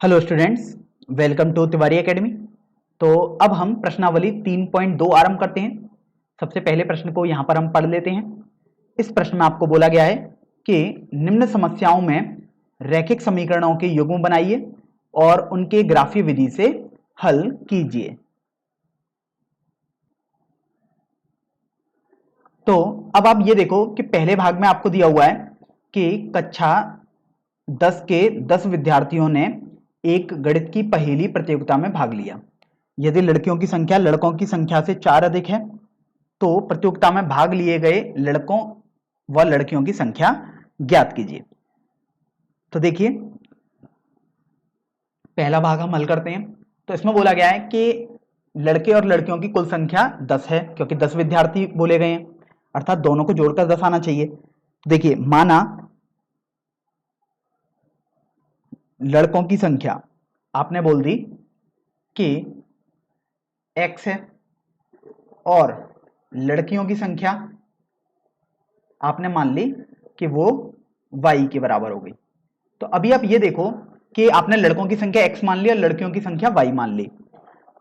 Hello students, welcome to Tiwari academy. तो अब हम प्रश्नावली 3.2 आरंभ करते हैं। सबसे पहले प्रश्न को यहाँ पर हम पढ़ लेते हैं। इस प्रश्न में आपको बोला गया है कि निम्न समस्याओं में रैखिक समीकरणों के युग्म बनाइए और उनके ग्राफीय विधि से हल कीजिए। तो अब आप ये देखो कि पहले भाग में आपको दिया हुआ है कि कक्षा 10 के 10 विद्यार्थियों ने एक गणित की पहेली प्रतियोगिता में भाग लिया। यदि लड़कियों की संख्या लड़कों की संख्या से 4 अधिक है तो प्रतियोगिता में भाग लिए गए लड़कों व लड़कियों की संख्या ज्ञात कीजिए। तो देखिए, पहला भाग हम हल करते हैं। तो इसमें बोला गया है कि लड़के और लड़कियों की कुल संख्या 10 है, क्योंकि 10 विद्यार्थी बोले गए हैं, अर्थात दोनों को जोड़कर 10 आना चाहिए। देखिए, माना लड़कों की संख्या आपने बोल दी कि x है और लड़कियों की संख्या आपने मान ली कि वो y के बराबर हो गई। तो अभी आप ये देखो कि आपने लड़कों की संख्या x मान ली और लड़कियों की संख्या y मान ली।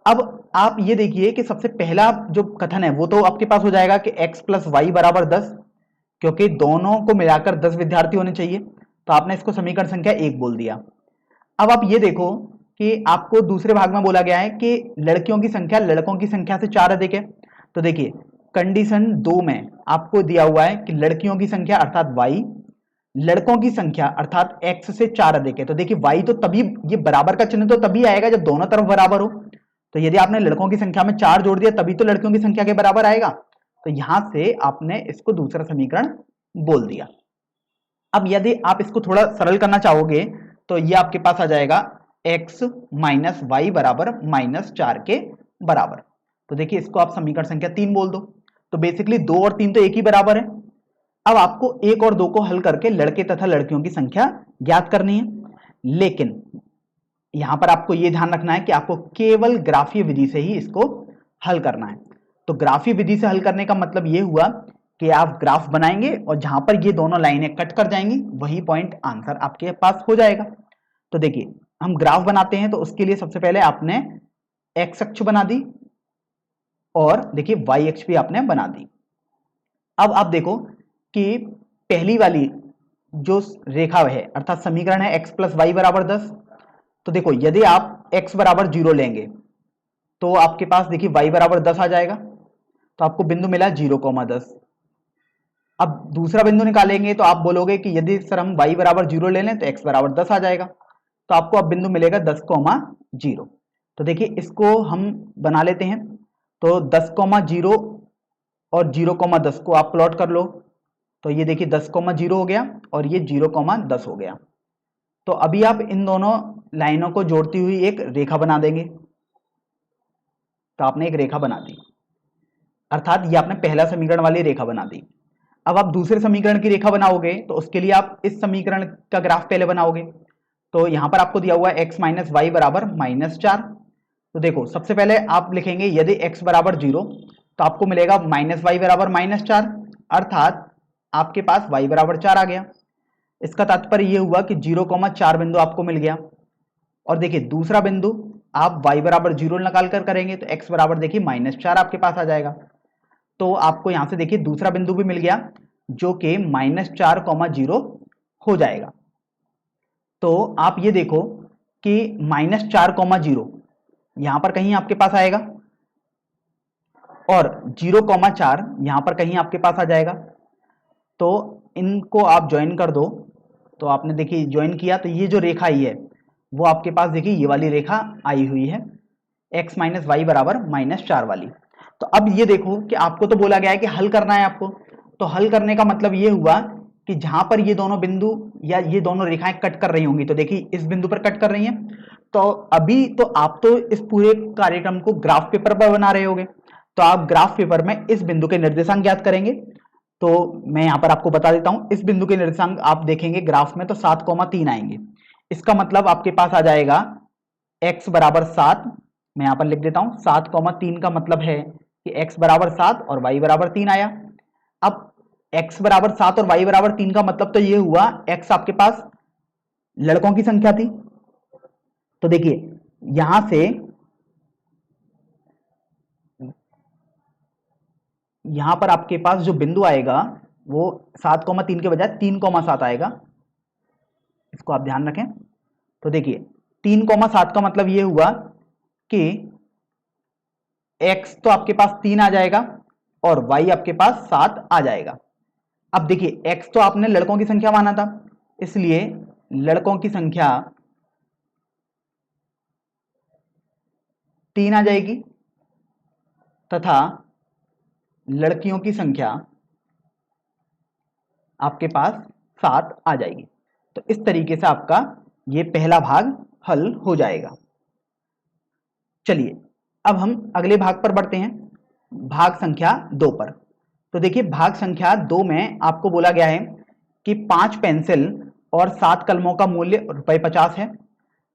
अब आप ये देखिए कि सबसे पहला जो कथन है वो तो आपके पास हो जाएगा कि x प्लस वाई बराबर 10, क्योंकि दोनों को मिलाकर 10 विद्यार्थी होने चाहिए। तो आपने इसको समीकरण संख्या 1 बोल दिया। अब आप ये देखो कि आपको दूसरे भाग में बोला गया है कि लड़कियों की संख्या लड़कों की संख्या से 4 अधिक है। तो देखिए, कंडीशन 2 में आपको दिया हुआ है कि लड़कियों की संख्या अर्थात y, लड़कों की संख्या अर्थात x से 4 अधिक है। तो देखिए, y तो तभी, ये बराबर का चिन्ह तो तभी आएगा जब दोनों तरफ बराबर हो। तो यदि आपने लड़कों की संख्या में 4 जोड़ दिया तभी तो लड़कियों की संख्या के बराबर आएगा। तो यहां से आपने इसको दूसरा समीकरण बोल दिया। अब यदि आप इसको थोड़ा सरल करना चाहोगे तो ये आपके पास आ जाएगा x माइनस वाई बराबर -4 के बराबर। तो देखिए, इसको आप समीकरण संख्या 3 बोल दो। तो बेसिकली 2 और 3 तो एक ही बराबर है। अब आपको 1 और 2 को हल करके लड़के तथा लड़कियों की संख्या ज्ञात करनी है, लेकिन यहां पर आपको यह ध्यान रखना है कि आपको केवल ग्राफीय विधि से ही इसको हल करना है। तो ग्राफीय विधि से हल करने का मतलब यह हुआ कि आप ग्राफ बनाएंगे और जहां पर ये दोनों लाइनें कट कर जाएंगी वही पॉइंट आंसर आपके पास हो जाएगा। तो देखिए, हम ग्राफ बनाते हैं तो उसके लिए सबसे पहले आपने एक्स अक्ष बना दी और देखिए वाई अक्ष भी आपने बना दी। अब आप देखो कि पहली वाली जो रेखा है अर्थात समीकरण है x प्लस वाई बराबर 10। तो देखो, यदि आप x बराबर 0 लेंगे तो आपके पास देखिए y बराबर 10 आ जाएगा। तो आपको बिंदु मिला 0,10। अब दूसरा बिंदु निकालेंगे तो आप बोलोगे कि यदि सर हम y बराबर 0 ले लें तो x बराबर 10 आ जाएगा। तो आपको अब बिंदु मिलेगा 10,0। तो देखिए, इसको हम बना लेते हैं। तो 10,0 और 0,10 को आप प्लॉट कर लो। तो ये देखिए 10,0 हो गया और ये 0,10 हो गया। तो अभी आप इन दोनों लाइनों को जोड़ती हुई एक रेखा बना देंगे। तो आपने एक रेखा बना दी, अर्थात ये आपने पहला समीकरण वाली रेखा बना दी। अब आप दूसरे समीकरण की रेखा बनाओगे तो उसके लिए आप इस समीकरण का ग्राफ पहले बनाओगे। तो यहां पर आपको दिया हुआ है x माइनस वाई बराबर -4। तो देखो, सबसे पहले आप लिखेंगे यदि x बराबर 0 तो आपको मिलेगा माइनस वाई बराबर -4, अर्थात आपके पास y बराबर 4 आ गया। इसका तात्पर्य यह हुआ कि 0,4 बिंदु आपको मिल गया। और देखिए, दूसरा बिंदु आप y बराबर 0 निकाल कर करेंगे तो x बराबर देखिए -4 आपके पास आ जाएगा। तो आपको यहां से देखिए दूसरा बिंदु भी मिल गया जो कि -4,0 हो जाएगा। तो आप ये देखो कि -4,0 यहां पर कहीं आपके पास आएगा और 0,4 यहां पर कहीं आपके पास आ जाएगा। तो इनको आप ज्वाइन कर दो। तो आपने देखिए ज्वाइन किया तो ये जो रेखा आई है वो आपके पास देखिए ये वाली रेखा आई हुई है, x माइनस वाई बराबर -4 वाली। तो अब ये देखो कि आपको तो बोला गया है कि हल करना है आपको। तो हल करने का मतलब ये हुआ कि जहां पर ये दोनों बिंदु या ये दोनों रेखाएं कट कर रही होंगी, तो देखिए इस बिंदु पर कट कर रही हैं। तो अभी तो आप तो इस पूरे कार्यक्रम को ग्राफ पेपर पर बना रहे होगे। तो आप ग्राफ पेपर में इस बिंदु के निर्देशांक ज्ञात करेंगे। तो मैं यहां पर आपको बता देता हूं, इस बिंदु के निर्देशांक आप देखेंगे ग्राफ में तो 7,3 आएंगे। इसका मतलब आपके पास आ जाएगा x बराबर 7। मैं यहां पर लिख देता हूं 7,3 का मतलब है कि x बराबर 7 और y बराबर 3 आया। अब x बराबर 7 और y बराबर 3 का मतलब तो ये हुआ x आपके पास लड़कों की संख्या थी तो देखिए यहां से यहां पर आपके पास जो बिंदु आएगा वो 7,3 के बजाय 3,7 आएगा, इसको आप ध्यान रखें। तो देखिए 3,7 का मतलब ये हुआ कि x तो आपके पास 3 आ जाएगा और y आपके पास 7 आ जाएगा। अब देखिए x तो आपने लड़कों की संख्या माना था, इसलिए लड़कों की संख्या 3 आ जाएगी तथा लड़कियों की संख्या आपके पास 7 आ जाएगी। तो इस तरीके से आपका ये पहला भाग हल हो जाएगा। चलिए अब हम अगले भाग पर बढ़ते हैं, भाग संख्या 2 पर। तो देखिए भाग संख्या 2 में आपको बोला गया है कि 5 पेंसिल और 7 कलमों का मूल्य ₹50 है,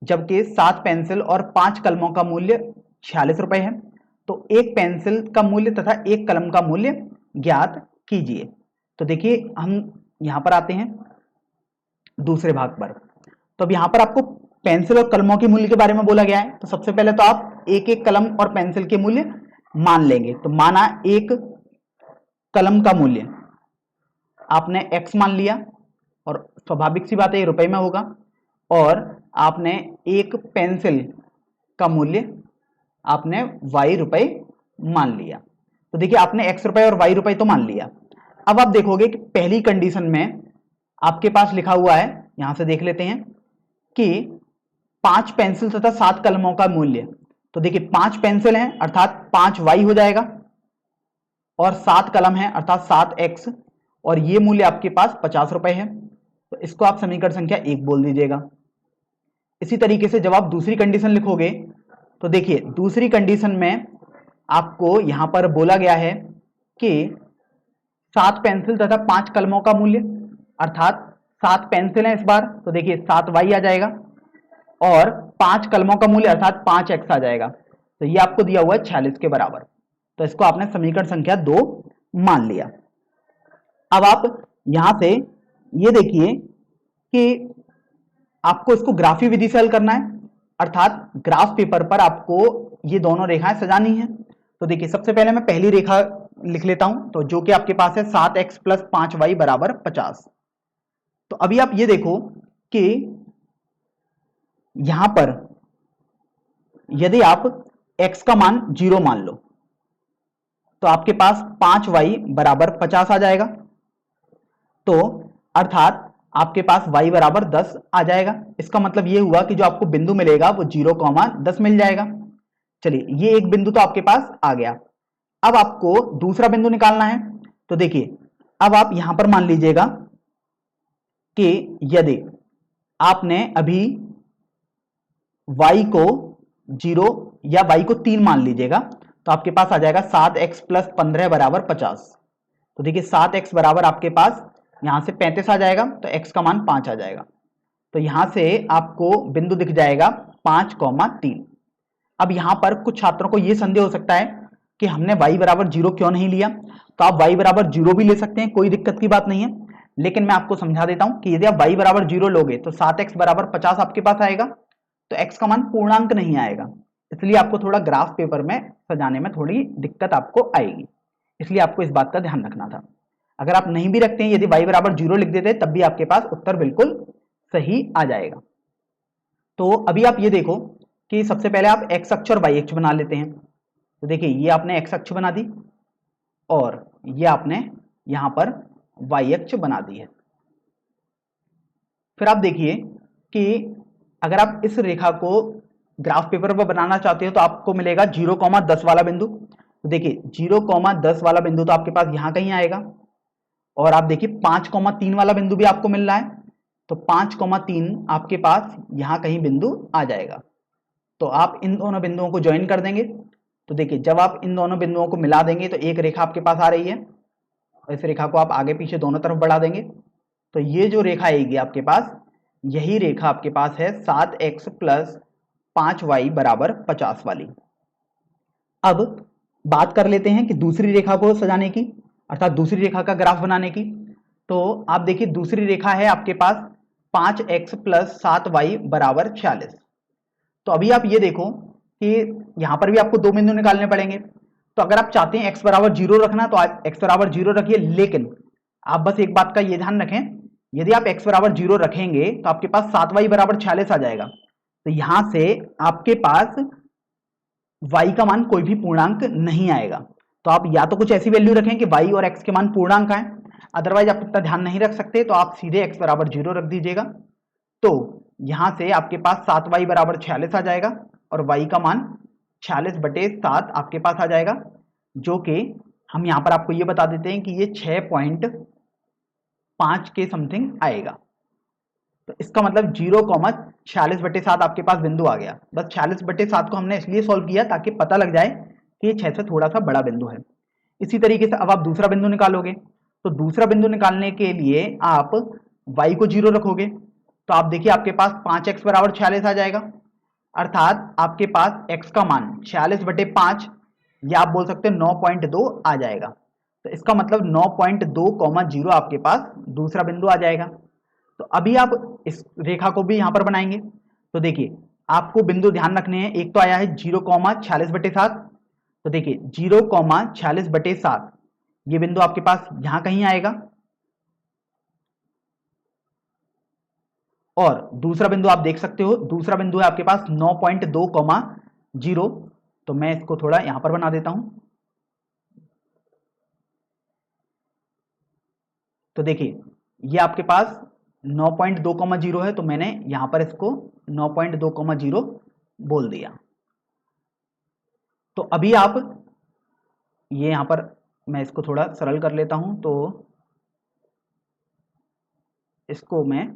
जबकि 7 पेंसिल और 5 कलमों का मूल्य ₹46 है। तो एक पेंसिल का मूल्य तथा एक कलम का मूल्य ज्ञात कीजिए। तो देखिए हम यहां पर आते हैं दूसरे भाग पर। तो अब यहां पर आपको पेंसिल और कलमों के मूल्य के बारे में बोला गया है। तो सबसे पहले तो आप एक एक कलम और पेंसिल के मूल्य मान लेंगे। तो माना एक कलम का मूल्य आपने x मान लिया और स्वाभाविक सी बात है ये रुपए में होगा, और आपने एक पेंसिल का मूल्य आपने y रुपए मान लिया। तो देखिए आपने x रुपए और y रुपए तो मान लिया। अब आप देखोगे कि पहली कंडीशन में आपके पास लिखा हुआ है, यहां से देख लेते हैं कि 5 पेंसिल तथा 7 कलमों का मूल्य। तो देखिए 5 पेंसिल हैं अर्थात 5y हो जाएगा और 7 कलम है अर्थात 7x, और ये मूल्य आपके पास ₹50 है। तो इसको आप समीकरण संख्या 1 बोल दीजिएगा। इसी तरीके से जब आप दूसरी कंडीशन लिखोगे तो देखिए दूसरी कंडीशन में आपको यहां पर बोला गया है कि 7 पेंसिल तथा 5 कलमों का मूल्य, अर्थात 7 पेंसिल है इस बार, तो देखिए 7y आ जाएगा, और 5 कलमों का मूल्य अर्थात 5x आ जाएगा। तो ये आपको दिया हुआ है 46 के बराबर। तो इसको आपने समीकरण संख्या 2 मान लिया। अब आप यहां से ये देखिए कि आपको इसको ग्राफी विधि से हल करना है, अर्थात ग्राफ पेपर पर आपको ये दोनों रेखाएं सजानी है। तो देखिए सबसे पहले मैं पहली रेखा लिख लेता हूं, तो जो कि आपके पास है 7x + 5y = 50। तो अभी आप ये देखो कि यहां पर यदि आप x का मान 0 मान लो तो आपके पास 5y = 50 आ जाएगा। तो अर्थात आपके पास y = 10 आ जाएगा। इसका मतलब ये हुआ कि जो आपको बिंदु मिलेगा वो 0,10 मिल जाएगा। चलिए ये एक बिंदु तो आपके पास आ गया। अब आपको दूसरा बिंदु निकालना है। तो देखिए अब आप यहां पर मान लीजिएगा कि यदि आपने अभी y को 0 या y को 3 मान लीजिएगा तो आपके पास आ जाएगा 7x + 15 = 50। तो देखिए 7x बराबर आपके पास यहां से 35 आ जाएगा, तो x का मान 5 आ जाएगा। तो यहां से आपको बिंदु दिख जाएगा 5,3। अब यहां पर कुछ छात्रों को यह संदेह हो सकता है कि हमने y = 0 क्यों नहीं लिया। तो आप y = 0 भी ले सकते हैं, कोई दिक्कत की बात नहीं है, लेकिन मैं आपको समझा देता हूं कि यदि आप y = 0 लोगे तो 7x = 50 आपके पास आएगा, तो x का मान पूर्णांक नहीं आएगा, इसलिए आपको थोड़ा ग्राफ पेपर में सजाने में थोड़ी दिक्कत आपको आएगी, इसलिए आपको इस बात का ध्यान रखना था। अगर आप नहीं भी रखते हैं, यदि y = 0 लिख देते तब भी आपके पास उत्तर बिल्कुल सही आ जाएगा। तो अभी आप ये देखो कि सबसे पहले आप x अक्ष और y अक्ष बना लेते हैं। तो देखिए ये आपने x अक्ष बना दी और ये आपने यहां पर y अक्ष बना दी है। फिर आप देखिए कि अगर आप इस रेखा को ग्राफ पेपर पर बनाना चाहते हो तो आपको मिलेगा 0,10 वाला बिंदु। तो देखिए 0,10 वाला बिंदु तो आपके पास यहां कहीं आएगा, और आप देखिए 5,3 वाला बिंदु भी आपको मिल रहा है, तो 5,3 आपके पास यहां कहीं बिंदु आ जाएगा। तो आप इन दोनों बिंदुओं को ज्वाइन कर देंगे। तो देखिए जब आप इन दोनों बिंदुओं को मिला देंगे तो एक रेखा आपके पास आ रही है, और इस रेखा को आप आगे पीछे दोनों तरफ बढ़ा देंगे, तो ये जो रेखा आएगी आपके पास, यही रेखा आपके पास है 7x + 5y = 50 वाली। अब बात कर लेते हैं कि दूसरी रेखा को सजाने की, अर्थात दूसरी रेखा का ग्राफ बनाने की। तो आप देखिए दूसरी रेखा है आपके पास 5x + 7y = 46। तो अभी आप ये देखो कि यहाँ पर भी आपको दो बिंदु निकालने पड़ेंगे। तो अगर आप चाहते हैं x बराबर 0 रखना तो x बराबर 0 रखिए, लेकिन आप बस एक बात का ये ध्यान रखें, यदि आप x बराबर 0 रखेंगे तो आपके पास 7y बराबर 46 आ जाएगा। तो यहां से आपके पास y का मान कोई भी पूर्णांक नहीं आएगा। तो आप या तो कुछ ऐसी वैल्यू रखें कि y और x के मान पूर्णांक आए, अदरवाइज आप इतना ध्यान नहीं रख सकते तो आप सीधे x बराबर 0 रख दीजिएगा। तो यहां से आपके पास 7y बराबर 46 आ जाएगा और y का मान 46/7 आपके पास आ जाएगा, जो कि हम यहां पर आपको ये बता देते हैं कि ये 6.5 के समथिंग आएगा। तो इसका मतलब 0,46/7 आपके पास बिंदु आ गया। बस 46/7 को हमने इसलिए सॉल्व किया ताकि पता लग जाए कि ये 6 से थोड़ा सा बड़ा बिंदु है। इसी तरीके से अब आप दूसरा बिंदु निकालोगे, तो दूसरा बिंदु निकालने के लिए आप y को 0 रखोगे, तो आप देखिए आपके पास 5x बराबर 46 आ जाएगा, अर्थात आपके पास x का मान 46/5 या आप बोल सकते हैं 9.2 आ जाएगा। तो इसका मतलब 9.2, 0 आपके पास दूसरा बिंदु आ जाएगा। तो अभी आप इस रेखा को भी यहां पर बनाएंगे। तो देखिए आपको बिंदु ध्यान रखने हैं, एक तो आया है 0,46/7, तो देखिए 0,46/7 ये बिंदु आपके पास यहां कहीं आएगा, और दूसरा बिंदु आप देख सकते हो, दूसरा बिंदु है आपके पास 9.2, 0। तो मैं इसको थोड़ा यहां पर बना देता हूं। तो देखिए ये आपके पास 9.2, 0 है, तो मैंने यहां पर इसको 9.2, 0 बोल दिया। तो अभी आप ये यहां पर मैं इसको थोड़ा सरल कर लेता हूं, तो इसको मैं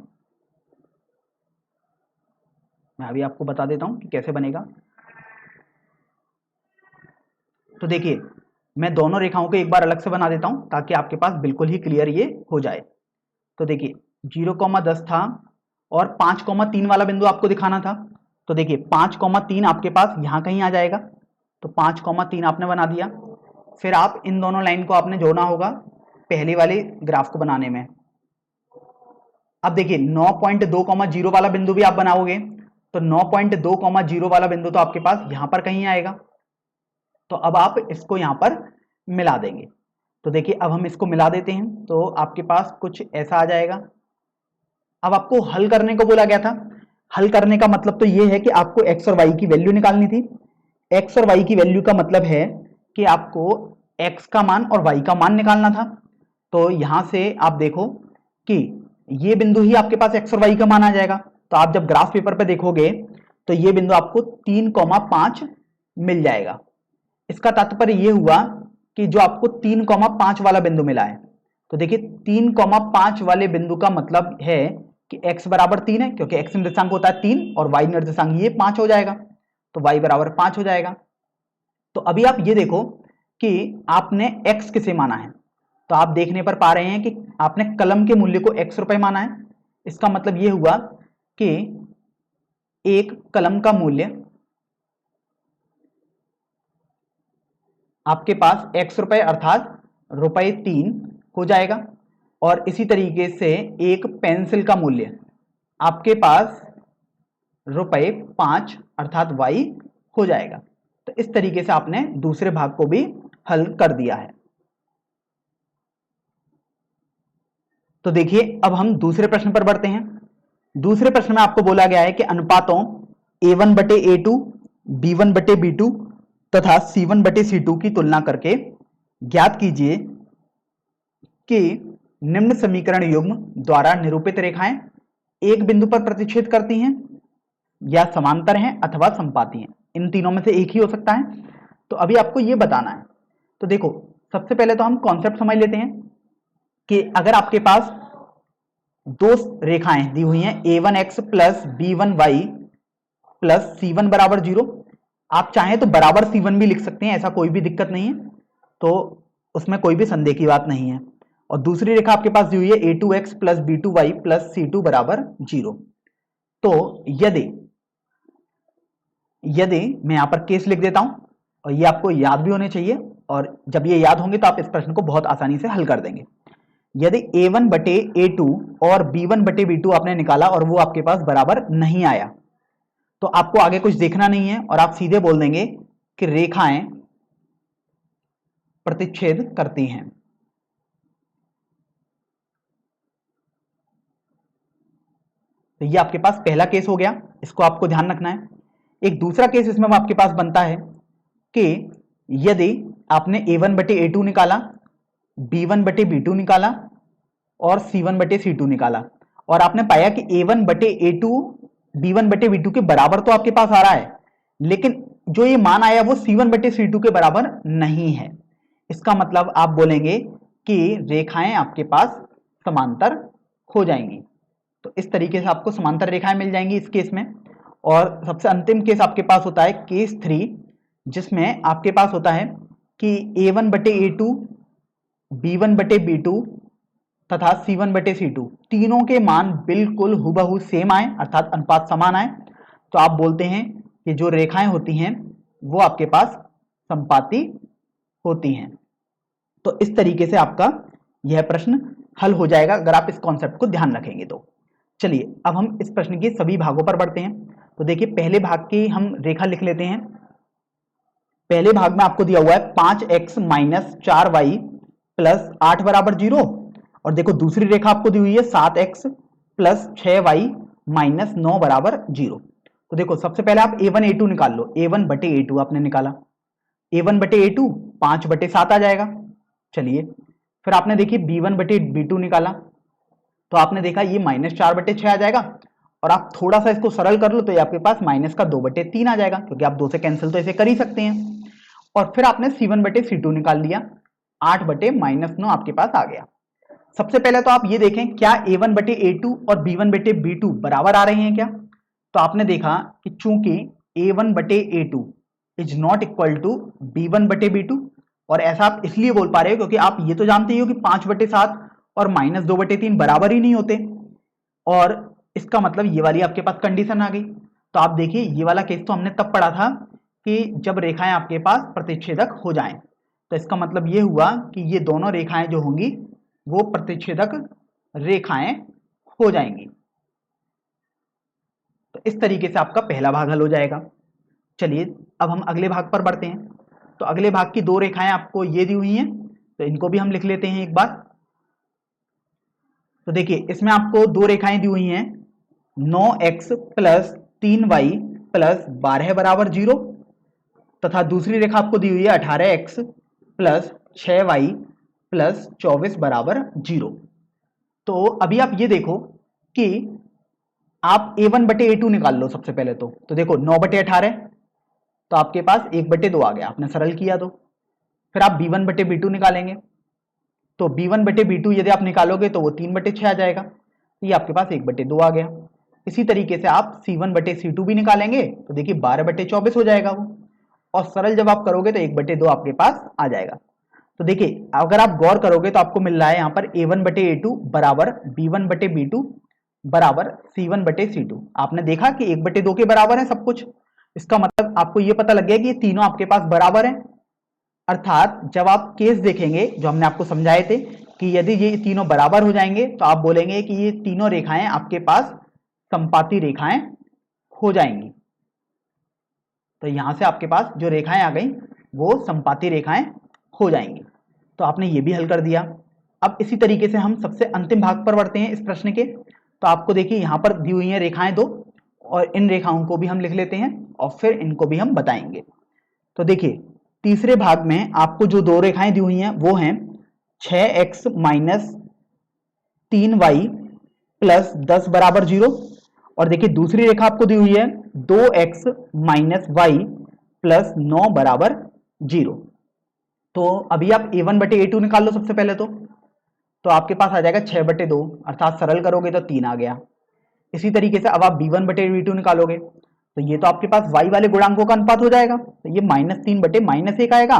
अभी आपको बता देता हूं कि कैसे बनेगा। तो देखिए मैं दोनों रेखाओं को एक बार अलग से बना देता हूं ताकि आपके पास बिल्कुल ही क्लियर ये हो जाए। तो देखिए 0,10 था और 5,3 वाला बिंदु आपको दिखाना था। तो देखिए 5,3 आपके पास यहां कहीं आ जाएगा, तो 5,3 आपने बना दिया। फिर आप इन दोनों लाइन को आपने जोड़ना होगा पहले वाले ग्राफ को बनाने में। अब देखिए 9.2, 0 वाला बिंदु भी आप बनाओगे, तो 9.2, 0 वाला बिंदु तो आपके पास यहां पर कहीं आएगा। तो अब आप इसको यहां पर मिला देंगे। तो देखिए अब हम इसको मिला देते हैं, तो आपके पास कुछ ऐसा आ जाएगा। अब आपको हल करने को बोला गया था। हल करने का मतलब तो ये है कि आपको x और y की वैल्यू निकालनी थी। x और y की वैल्यू का मतलब है कि आपको x का मान और y का मान निकालना था। तो यहां से आप देखो कि ये बिंदु ही आपके पास x और y का मान आ जाएगा। तो आप जब ग्राफ पेपर पे देखोगे तो ये बिंदु आपको 3,5 मिल जाएगा। इसका तात्पर्य ये हुआ कि जो आपको 3,5 वाला बिंदु मिला है, तो देखिए 3,5 वाले बिंदु का मतलब है कि x बराबर 3 है, क्योंकि x निर्देशांक होता है 3 और y निर्देशांक ये 5 हो जाएगा, तो y बराबर 5 हो जाएगा। तो अभी आप ये देखो कि आपने x किसे माना है, तो आप देखने पर पा रहे हैं कि आपने कलम के मूल्य को x रुपए माना है। इसका मतलब ये हुआ कि एक कलम का मूल्य आपके पास x रुपए अर्थात ₹3 हो जाएगा, और इसी तरीके से एक पेंसिल का मूल्य आपके पास ₹5 अर्थात y हो जाएगा। तो इस तरीके से आपने दूसरे भाग को भी हल कर दिया है। तो देखिए अब हम दूसरे प्रश्न पर बढ़ते हैं। दूसरे प्रश्न में आपको बोला गया है कि अनुपातों a1/a2, b1/b2 तथा c1/c2 की तुलना करके ज्ञात कीजिए कि निम्न समीकरण युग्म द्वारा निरूपित रेखाएं एक बिंदु पर प्रतिच्छेद करती हैं या समांतर हैं अथवा समपाती हैं। इन तीनों में से एक ही हो सकता है। तो अभी आपको यह बताना है। तो देखो सबसे पहले तो हम कॉन्सेप्ट समझ लेते हैं कि अगर आपके पास दो रेखाएं दी हुई हैं a1x plus b1y plus c1 बराबर 0, आप चाहें तो बराबर c1 भी लिख सकते हैं, ऐसा कोई भी दिक्कत नहीं है, तो उसमें कोई भी संदेह की बात नहीं है। और दूसरी रेखा आपके पास दी हुई है a2x plus b2y plus c2 बराबर 0। तो यदि मैं यहां पर केस लिख देता हूं, और ये आपको याद भी होने चाहिए, और जब ये याद होंगे तो आप इस प्रश्न को बहुत आसानी से हल कर देंगे। यदि a1/a2 और b1/b2 आपने निकाला और वो आपके पास बराबर नहीं आया, तो आपको आगे कुछ देखना नहीं है और आप सीधे बोल देंगे कि रेखाएं प्रतिच्छेद करती हैं। तो ये आपके पास पहला केस हो गया, इसको आपको ध्यान रखना है। एक दूसरा केस इसमें आपके पास बनता है कि यदि आपने a1 बटे a2 निकाला, b1 बटे b2 निकाला और c1 बटे c2 निकाला और आपने पाया कि a1 बटे a2 b1 बटे b2 के बराबर तो आपके पास आ रहा है, लेकिन जो ये मान आया वो c1 बटे c2 के बराबर नहीं है। इसका मतलब आप बोलेंगे कि रेखाएं आपके पास समांतर हो जाएंगी। तो इस तरीके से आपको समांतर रेखाएं मिल जाएंगी इस केस में। और सबसे अंतिम केस आपके पास होता है केस 3, जिसमें आपके पास होता है कि a1 बटे a2, b1 बटे b2 तथा c1 बटे c2 तीनों के मान बिल्कुल हुबहू सेम आए, अर्थात अनुपात समान आए। तो आप बोलते हैं कि जो रेखाएं होती हैं वो आपके पास संपाती होती हैं। तो इस तरीके से आपका यह प्रश्न हल हो जाएगा अगर आप इस कॉन्सेप्ट को ध्यान रखेंगे तो। चलिए अब हम इस प्रश्न के सभी भागों पर बढ़ते हैं। तो देखिए पहले भाग की हम रेखा लिख लेते हैं। पहले भाग में आपको दिया हुआ है 5x माइनस 4y प्लस 8 बराबर 0 और देखो दूसरी रेखा आपको दी हुई है 7x प्लस 6y माइनस 9 बराबर 0। तो देखो सबसे पहले आप a1 a2 निकाल लो। a1 बटे a2 आपने निकाला, a1 बटे a2 5 बटे 7 आ जाएगा। चलिए फिर आपने देखिए b1 बटे b2 निकाला, तो आपने देखा ये माइनस 4 बटे 6 आ जाएगा और आप थोड़ा सा इसको सरल कर लो तो ये आपके पास माइनस का 2 बटे 3 आ जाएगा, क्योंकि आप 2 से कैंसिल तो इसे कर ही सकते हैं। और फिर आपने c1 बटे c2 निकाल लिया, 8 बटे माइनस 9 आपके पास आ गया। सबसे पहले तो आप ये देखें क्या a1 बटे a2 और b1 बटे b2 बराबर आ रहे हैं क्या। तो आपने देखा कि चूंकि a1 बटे a2 is not equal to b1 बटे b2, और ऐसा आप इसलिए बोल पा रहे हो क्योंकि आप ये तो जानते ही हो कि 5 बटे 7 और माइनस 2 बटे 3 बराबर ही नहीं होते, और इसका मतलब ये वाली आपके पास कंडीशन आ गई। तो आप देखिए ये वाला केस तो हमने तब पढ़ा था कि जब रेखाएं आपके पास प्रतिच्छेदक हो जाएं। तो इसका मतलब ये हुआ कि ये दोनों रेखाएं जो होंगी वो प्रतिच्छेदक रेखाएं हो जाएंगी। तो इस तरीके से आपका पहला भाग हल हो जाएगा। चलिए अब हम अगले भाग पर बढ़ते हैं। तो अगले भाग की दो रेखाएं आपको ये दी हुई हैं, तो इनको भी हम लिख लेते हैं एक बार। तो देखिए इसमें आपको दो रेखाएं दी हुई हैं, 9x प्लस 3y प्लस 12 बराबर 0 तथा दूसरी रेखा आपको दी हुई है 18x प्लस 6y प्लस 24 बराबर 0। तो अभी आप ये देखो कि आप a1 बटे a2 निकाल लो सबसे पहले। तो देखो 9 बटे 18 तो आपके पास 1 बटे 2 आ गया, आपने सरल किया। तो फिर आप b1 बटे b2 निकालेंगे, तो b1 बटे b2 यदि आप निकालोगे तो वो 3 बटे 6 आ जाएगा, ये आपके पास 1 बटे 2 आ गया। इसी तरीके से आप c1 बटे c2 भी निकालेंगे तो देखिए 12 बटे 24 हो जाएगा वो, और सरल जब आप करोगे तो 1 बटे 2 आपके पास आ जाएगा। तो देखिए अगर आप गौर करोगे तो आपको मिल रहा है यहाँ पर a1 बटे a2 बराबर b1 बटे b2 बराबर c1 बटे c2। आपने देखा कि 1 बटे 2 के बराबर है सब कुछ। इसका मतलब आपको ये पता लग गया कि ये तीनों आपके पास बराबर हैं। अर्थात जब आप केस देखेंगे जो हमने आपको समझाए थे कि यदि ये तीनों बराबर हो जाएंगे तो आप बोलेंगे कि ये तीनों रेखाएं आपके पास संपाती रेखाएं हो जाएंगी। तो यहां से आपके पास जो रेखाएं आ गई वो संपाती रेखाएं हो जाएंगी। तो आपने ये भी हल कर दिया। अब इसी तरीके से हम सबसे अंतिम भाग पर बढ़ते हैं इस प्रश्न के। तो आपको देखिए यहां पर दी हुई हैं रेखाएं दो, और इन रेखाओं को भी हम लिख लेते हैं और फिर इनको भी हम बताएंगे। तो देखिए तीसरे भाग में आपको जो दो रेखाएं दी हुई हैं वो हैं 6x माइनस 3y प्लस 10 बराबर 0, और देखिए दूसरी रेखा आपको दी हुई है 2x माइनस वाई प्लस 9 बराबर 0। तो अभी आप a1 बटे a2 निकाल लो सबसे पहले। तो आपके पास आ जाएगा 6 बटे 2, अर्थात सरल करोगे तो 3 आ गया। इसी तरीके से अब आप b1 बटे b2 निकालोगे तो ये तो आपके पास y वाले गुणांकों का अनुपात हो जाएगा, तो ये -3 बटे -1 आएगा,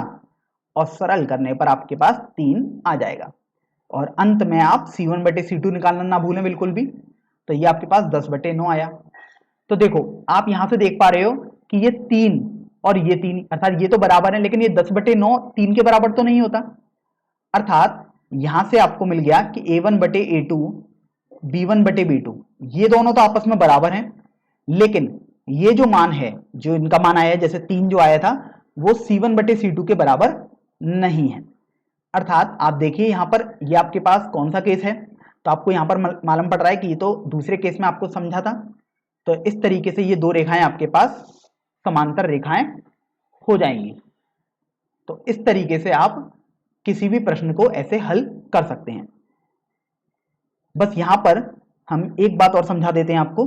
और सरल करने पर आपके पास 3 आ जाएगा। और अंत में आप c1 बटे c2 निकालना ना भूलें बिल्कुल भी। तो ये आपके पास 10 बटे 9 आया। तो देखो आप यहां से देख पा रहे हो कि ये 3 और ये 3 अर्थात ये तो बराबर है, लेकिन ये 10 बटे 9 3 के बराबर तो नहीं होता। अर्थात यहां से आपको मिल गया कि a1 बटे a2 b1 बटे b2 ये दोनों तो आपस में बराबर हैं, लेकिन ये जो मान है, जो इनका मान आया है, जैसे 3 जो आया था वो C1/C2 के बराबर नहीं है। अर्थात आप देखिए यहाँ पर ये आपके पास कौन सा केस है, तो आपको यहाँ पर मालूम पड़ रहा है कि ये तो दूसरे केस में आपको समझा था। तो इस तरीके से ये दो रेखाएं आपके पास समांतर रेखाएं हो जाएंगी। तो इस तरीके से आप किसी भी प्रश्न को ऐसे हल कर सकते हैं। बस यहां पर हम एक बात और समझा देते हैं आपको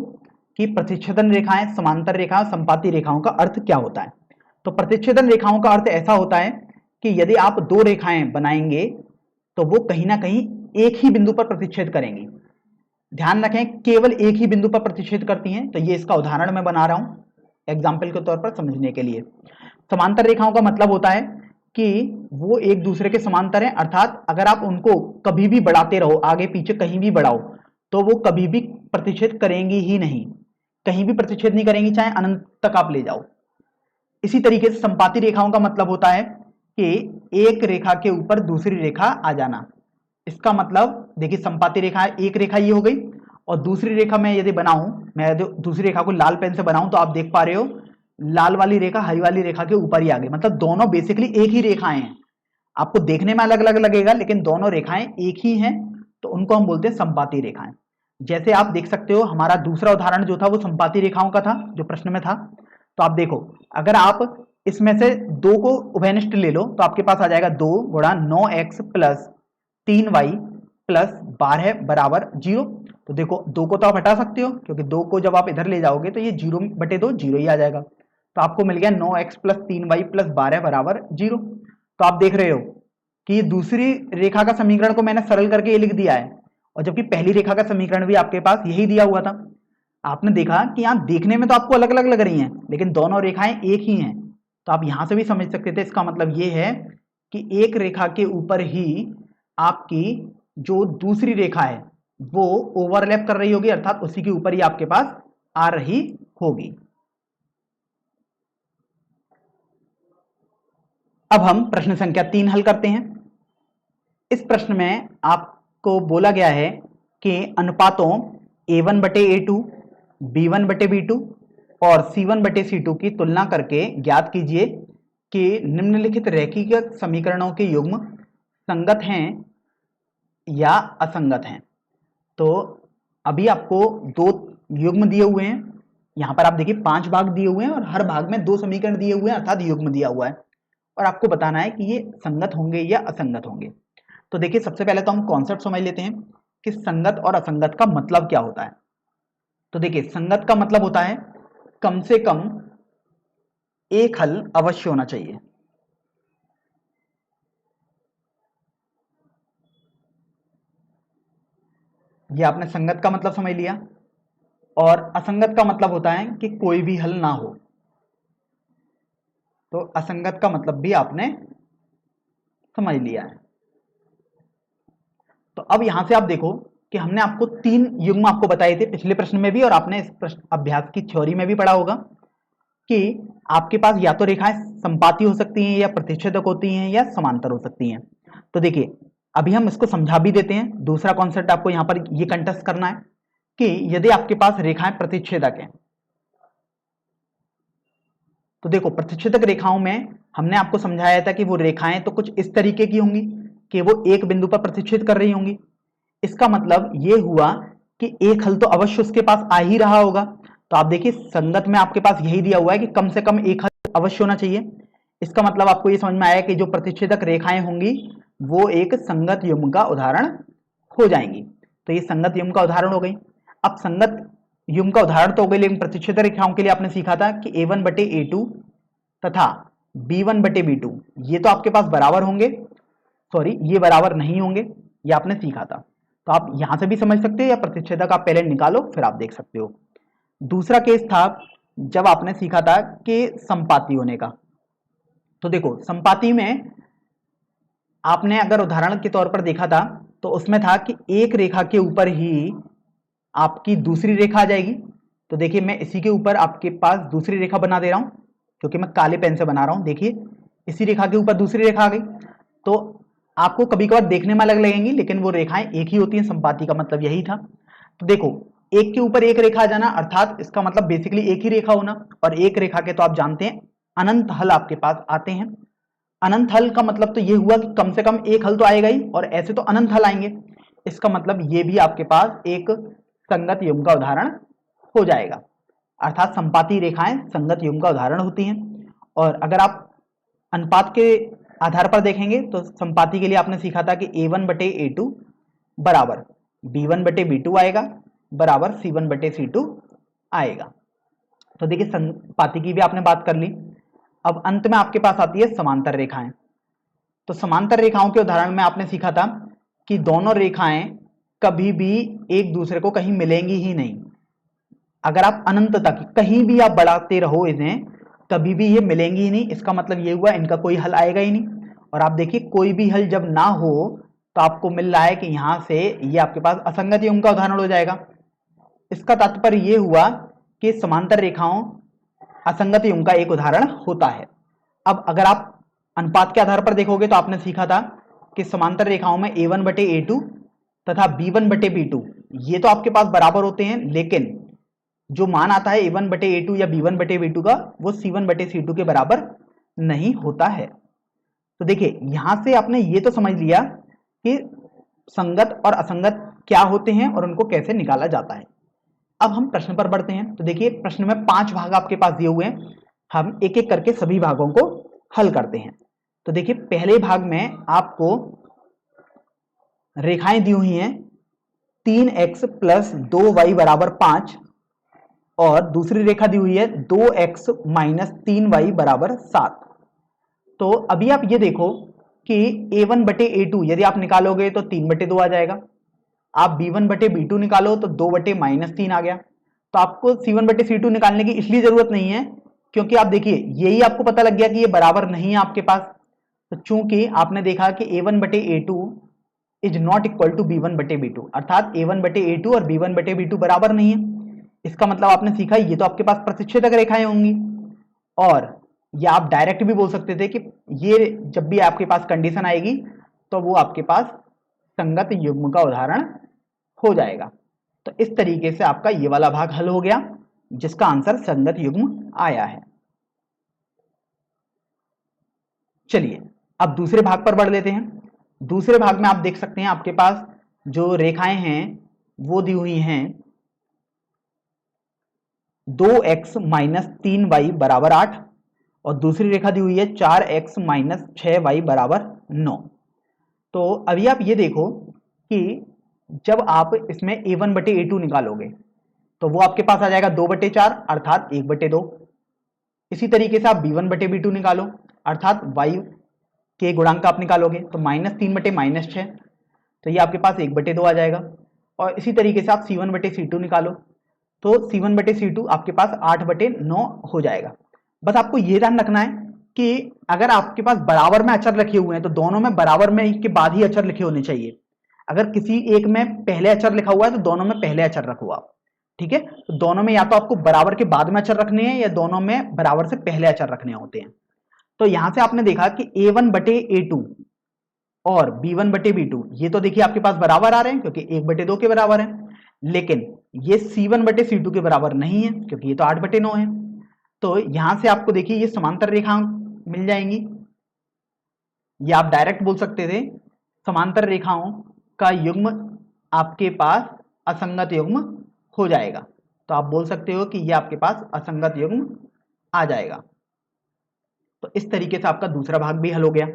कि प्रतिच्छेदन रेखाएं, समांतर रेखाएं, संपाती रेखाओं का अर्थ क्या होता है। तो प्रतिच्छेदन रेखाओं का अर्थ ऐसा होता है कि यदि आप दो रेखाएं बनाएंगे तो वो कहीं ना कहीं एक ही बिंदु पर प्रतिच्छेद करेंगी। ध्यान रखें, केवल एक ही बिंदु पर प्रतिच्छेद करती हैं। तो ये इसका उदाहरण मैं बना रहा हूं एग्जाम्पल के तौर पर समझने के लिए। समांतर रेखाओं का मतलब होता है कि वो एक दूसरे के समांतर हैं, अर्थात अगर आप उनको कभी भी बढ़ाते रहो, आगे पीछे कहीं भी बढ़ाओ, तो वो कभी भी प्रतिच्छेद करेंगी ही नहीं, कहीं भी प्रतिच्छेद नहीं करेंगी, चाहे अनंत तक आप ले जाओ। इसी तरीके से संपाती रेखाओं का मतलब होता है कि एक रेखा के ऊपर दूसरी रेखा आ जाना। इसका मतलब देखिए, संपाती रेखा, एक रेखा ये हो गई और दूसरी रेखा मैं यदि बनाऊं, मैं दूसरी रेखा को लाल पेन से बनाऊं तो आप देख पा रहे हो लाल वाली रेखा हरी वाली रेखा के ऊपर ही आ गई। मतलब दोनों बेसिकली एक ही रेखाएं हैं। आपको देखने में अलग अलग लगेगा लेकिन दोनों रेखाएं एक ही हैं, तो उनको हम बोलते हैं संपाती रेखाएं। जैसे आप देख सकते हो, हमारा दूसरा उदाहरण जो था वो संपाती रेखाओं का था, जो प्रश्न में था। तो आप देखो, अगर आप इसमें से दो को उभयनिष्ठ ले लो तो आपके पास आ जाएगा 2 गुणा 9x प्लस 3y प्लस 12 बराबर 0। तो देखो, 2 को तो आप हटा सकते हो क्योंकि 2 को जब आप इधर ले जाओगे तो ये 0/2 0 ही आ जाएगा। तो आपको मिल गया 9x प्लस 3y प्लस 12 बराबर 0। तो आप देख रहे हो कि दूसरी रेखा का समीकरण को मैंने सरल करके ये लिख दिया है, और जबकि पहली रेखा का समीकरण भी आपके पास यही दिया हुआ था। आपने देखा कि यहाँ देखने में तो आपको अलग अलग लग रही हैं लेकिन दोनों रेखाएं एक ही हैं। तो आप यहां से भी समझ सकते थे, इसका मतलब ये है कि एक रेखा के ऊपर ही आपकी जो दूसरी रेखा है वो ओवरलैप कर रही होगी, अर्थात उसी के ऊपर ही आपके पास आ रही होगी। अब हम प्रश्न संख्या 3 हल करते हैं। इस प्रश्न में आपको बोला गया है कि अनुपातों A1/A2, B1/B2 और C1/C2 की तुलना करके ज्ञात कीजिए कि निम्नलिखित रैखिक समीकरणों के युग्म संगत हैं या असंगत हैं। तो अभी आपको दो युग्म दिए हुए हैं, यहां पर आप देखिए 5 भाग दिए हुए हैं और हर भाग में 2 समीकरण दिए हुए हैं, अर्थात युग्म दिया हुआ है, और आपको बताना है कि ये संगत होंगे या असंगत होंगे। तो देखिए, सबसे पहले तो हम कॉन्सेप्ट समझ लेते हैं कि संगत और असंगत का मतलब क्या होता है। तो देखिए, संगत का मतलब होता है कम से कम एक हल अवश्य होना चाहिए। ये आपने संगत का मतलब समझ लिया। और असंगत का मतलब होता है कि कोई भी हल ना हो। तो असंगत का मतलब भी आपने समझ लिया है। तो अब यहां से आप देखो कि हमने आपको 3 युग्म आपको बताए थे पिछले प्रश्न में भी, और आपने इस प्रश्न अभ्यास की थ्योरी में भी पढ़ा होगा कि आपके पास या तो रेखाएं संपाती हो सकती हैं या प्रतिच्छेदक होती हैं या समांतर हो सकती हैं। तो देखिए, अभी हम इसको समझा भी देते हैं। दूसरा कॉन्सेप्ट आपको यहां पर ये कंटेस्ट करना है कि यदि आपके पास रेखाएं प्रतिच्छेदक हैं, तो देखो प्रतिच्छेदक रेखाओं में हमने आपको समझाया था कि वो रेखाएं तो कुछ इस तरीके की होंगी कि वो एक बिंदु पर प्रतिच्छेद कर रही होंगी। इसका मतलब ये हुआ कि एक हल तो अवश्य उसके पास आ ही रहा होगा। तो आप देखिए, संगत में आपके पास यही दिया हुआ है कि कम से कम एक हल अवश्य होना चाहिए। इसका मतलब आपको ये समझ में आया कि जो प्रतिच्छेदक रेखाएं होंगी वो एक संगत युग्म का उदाहरण हो जाएंगी। तो ये संगत युग्म का उदाहरण हो गई। अब संगत युग्म का उदाहरण तो हो गई, लेकिन प्रतिच्छेदक रेखाओं के लिए आपने सीखा था कि A1/A2 तथा B1/B2 ये तो आपके पास बराबर होंगे, सॉरी ये बराबर नहीं होंगे, ये आपने सीखा था। तो आप यहां से भी समझ सकते हो या प्रतिच्छेदक आप पहले निकालो फिर आप देख सकते हो। दूसरा केस था जब आपने सीखा था कि संपाती होने का। तो देखो, संपाती में आपने अगर उदाहरण के तौर पर देखा था तो उसमें था कि एक रेखा के ऊपर ही आपकी दूसरी रेखा आ जाएगी। तो देखिए, मैं इसी के ऊपर आपके पास दूसरी रेखा बना दे रहा हूं क्योंकि मैं काले पेन से बना रहा हूं। देखिए, इसी रेखा के ऊपर दूसरी रेखा आ गई। तो आपको कभी कभार देखने में अलग लगेंगी लेकिन वो रेखाएं एक ही होती हैं, संपाती का मतलब यही था। तो देखो, एक के ऊपर एक रेखा आ जाना, अर्थात इसका मतलब बेसिकली एक ही रेखा होना, और एक रेखा के तो आप जानते हैं अनंत हल आपके पास आते हैं। अनंत हल का मतलब तो ये हुआ कि कम से कम एक हल तो आएगा ही, और ऐसे तो अनंत हल आएंगे। इसका मतलब ये भी आपके पास एक संगत युग्म का उदाहरण हो जाएगा, अर्थात संपाती रेखाएं संगत युग्म का उदाहरण होती हैं। और अगर आप अनुपात के आधार पर देखेंगे तो संपाती के लिए आपने सीखा था कि a1 बटे a2 बराबर b1 बटे b2 आएगा, बराबर c1 बटे c2 आएगा। तो देखिए संपाती की भी आपने बात कर ली। अब अंत में आपके पास आती है समांतर रेखाएं। तो समांतर रेखाओं के उदाहरण में आपने सीखा था कि दोनों रेखाएं कभी भी एक दूसरे को कहीं मिलेंगी ही नहीं। अगर आप अनंत तक कहीं भी आप बढ़ाते रहो इन्हें, कभी भी ये मिलेंगी ही नहीं। इसका मतलब ये हुआ इनका कोई हल आएगा ही नहीं। और आप देखिए कोई भी हल जब ना हो तो आपको मिल रहा है कि यहां से ये आपके पास असंगत युग्म का उदाहरण हो जाएगा। इसका तात्पर्य ये हुआ कि समांतर रेखाओं असंगत युग्म का एक उदाहरण होता है। अब अगर आप अनुपात के आधार पर देखोगे तो आपने सीखा था कि समांतर रेखाओं में a1 बटे a2 तथा b1 बटे b2 ये तो आपके पास बराबर होते हैं, लेकिन जो मान आता है a1 बटे a2 या b1 बटे b2 का वो c1 बटे c2 के बराबर नहीं होता है। तो देखिए यहां से आपने ये तो समझ लिया कि संगत और असंगत क्या होते हैं और उनको कैसे निकाला जाता है। अब हम प्रश्न पर बढ़ते हैं। तो देखिए प्रश्न में 5 भाग आपके पास दिए हुए हैं, हम एक एक करके सभी भागों को हल करते हैं। तो देखिए पहले भाग में आपको रेखाएं दी हुई हैं 3x प्लस 2y बराबर 5, और दूसरी रेखा दी हुई है 2x माइनस 3y बराबर 7। तो अभी आप ये देखो कि a1 बटे a2 यदि आप निकालोगे तो 3 बटे 2 आ जाएगा। आप b1 बटे b2 निकालो तो 2 बटे माइनस 3 आ गया। तो आपको c1 बटे c2 निकालने की इसलिए जरूरत नहीं है क्योंकि आप देखिए यही आपको पता लग गया कि ये बराबर नहीं है आपके पास। तो चूंकि आपने देखा कि a1 बटे a2 is not equal to b1 बटे b2, अर्थात a1 बटे a2 और b1 बटे b2 बराबर नहीं है। इसका मतलब आपने सीखा ये तो आपके पास प्रतिच्छेदक रेखाएं होंगी, और या आप डायरेक्ट भी बोल सकते थे कि ये जब भी आपके पास कंडीशन आएगी तो वो आपके पास संगत युग्म का उदाहरण हो जाएगा। तो इस तरीके से आपका ये वाला भाग हल हो गया जिसका आंसर संगत युग्म आया है। चलिए अब दूसरे भाग पर बढ़ लेते हैं। दूसरे भाग में आप देख सकते हैं आपके पास जो रेखाएं हैं वो दी हुई हैं 2x माइनस 3y बराबर 8, और दूसरी रेखा दी हुई है 4x माइनस 6y बराबर 9। तो अभी आप ये देखो कि जब आप इसमें a1 बटे a2 निकालोगे तो वो आपके पास आ जाएगा 2 बटे 4 अर्थात 1 बटे 2। इसी तरीके से आप b1 बटे b2 निकालो अर्थात y के गुणांक आप निकालोगे तो माइनस 3 बटे माइनस 6, तो ये आपके पास 1 बटे 2 आ जाएगा। और इसी तरीके से आप c1 बटे c2 निकालो तो c1 बटे c2 आपके पास 8 बटे 9 हो जाएगा। बस आपको ये ध्यान रखना है कि अगर आपके पास बराबर में अचर रखे हुए हैं तो दोनों में बराबर में के बाद ही अचर लिखे होने चाहिए। अगर किसी एक में पहले अचर लिखा हुआ है तो दोनों में पहले अचर रखो आप, ठीक है। तो दोनों में या तो आपको बराबर के बाद में अचर रखने हैं या दोनों में बराबर से पहले अचर रखने होते हैं। तो यहां से आपने देखा कि a1 बटे a2 और b1 बटे b2 ये तो देखिए आपके पास बराबर आ रहे हैं क्योंकि 1 बटे 2 के बराबर है, लेकिन ये c1 बटे c2 के बराबर नहीं है क्योंकि ये तो 8 बटे 9 है। तो यहां से आपको देखिए ये समांतर रेखा मिल जाएंगी, या आप डायरेक्ट बोल सकते थे समांतर रेखाओं का युग्म आपके पास असंगत युग्म हो जाएगा। तो आप बोल सकते हो कि ये आपके पास असंगत युग्म आ जाएगा। तो इस तरीके से आपका दूसरा भाग भी हल हो गया।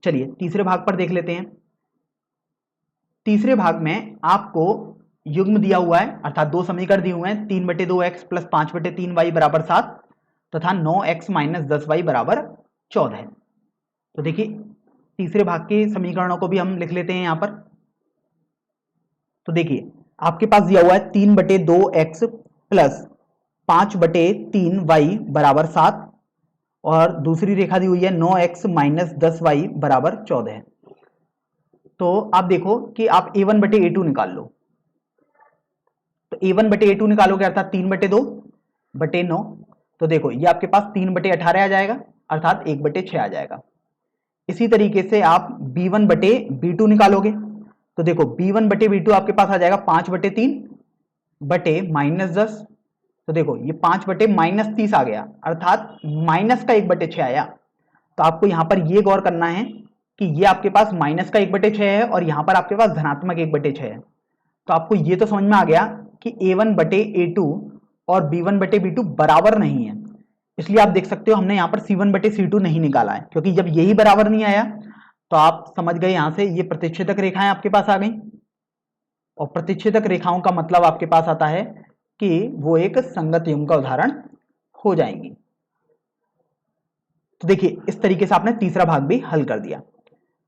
चलिए तीसरे भाग पर देख लेते हैं। तीसरे भाग में आपको युग्म दिया हुआ है अर्थात दो समीकरण दिए हुए हैं 3 बटे 2x प्लस 5 बटे 3y बराबर 7 तथा 9x माइनस 10y बराबर 14 है। तो देखिए तीसरे भाग के समीकरणों को भी हम लिख लेते हैं यहां पर। तो देखिए आपके पास दिया हुआ है 3 बटे 2x प्लस 5 बटे 3y बराबर 7, और दूसरी रेखा दी हुई है 9x माइनस 10y बराबर 14 है। तो आप देखो कि आप a1 बटे a2 निकाल लो। तो a1 बटे a2 निकालोगे अर्थात 3 बटे 2 बटे 9, तो देखो ये आपके पास 3 बटे 18 आ जाएगा अर्थात 1 बटे 6 आ जाएगा। इसी तरीके से आप b1 बटे b2 निकालोगे तो देखो b1 बटे b2 आपके पास आ जाएगा 5 बटे 3 बटे -10, तो देखो ये 5 बटे -30 आ गया, अर्थात माइनस का 1/6 आया। तो आपको यहाँ पर ये गौर करना है कि ये आपके पास माइनस का 1/6 है और यहाँ पर आपके पास धनात्मक 1/6 है। तो आपको ये तो समझ में आ गया कि A1/A2 और B1/B2 बराबर नहीं है। इसलिए आप देख सकते हो हमने यहाँ पर C1/C2 नहीं निकाला है, क्योंकि जब यही बराबर नहीं आया तो आप समझ गए यहाँ से ये प्रतिच्छेदक रेखाएं आपके पास आ गई। और प्रतिच्छेदक रेखाओं का मतलब आपके पास आता है कि वो एक संगत युग्म का उदाहरण हो जाएंगी। तो देखिए इस तरीके से आपने तीसरा भाग भी हल कर दिया।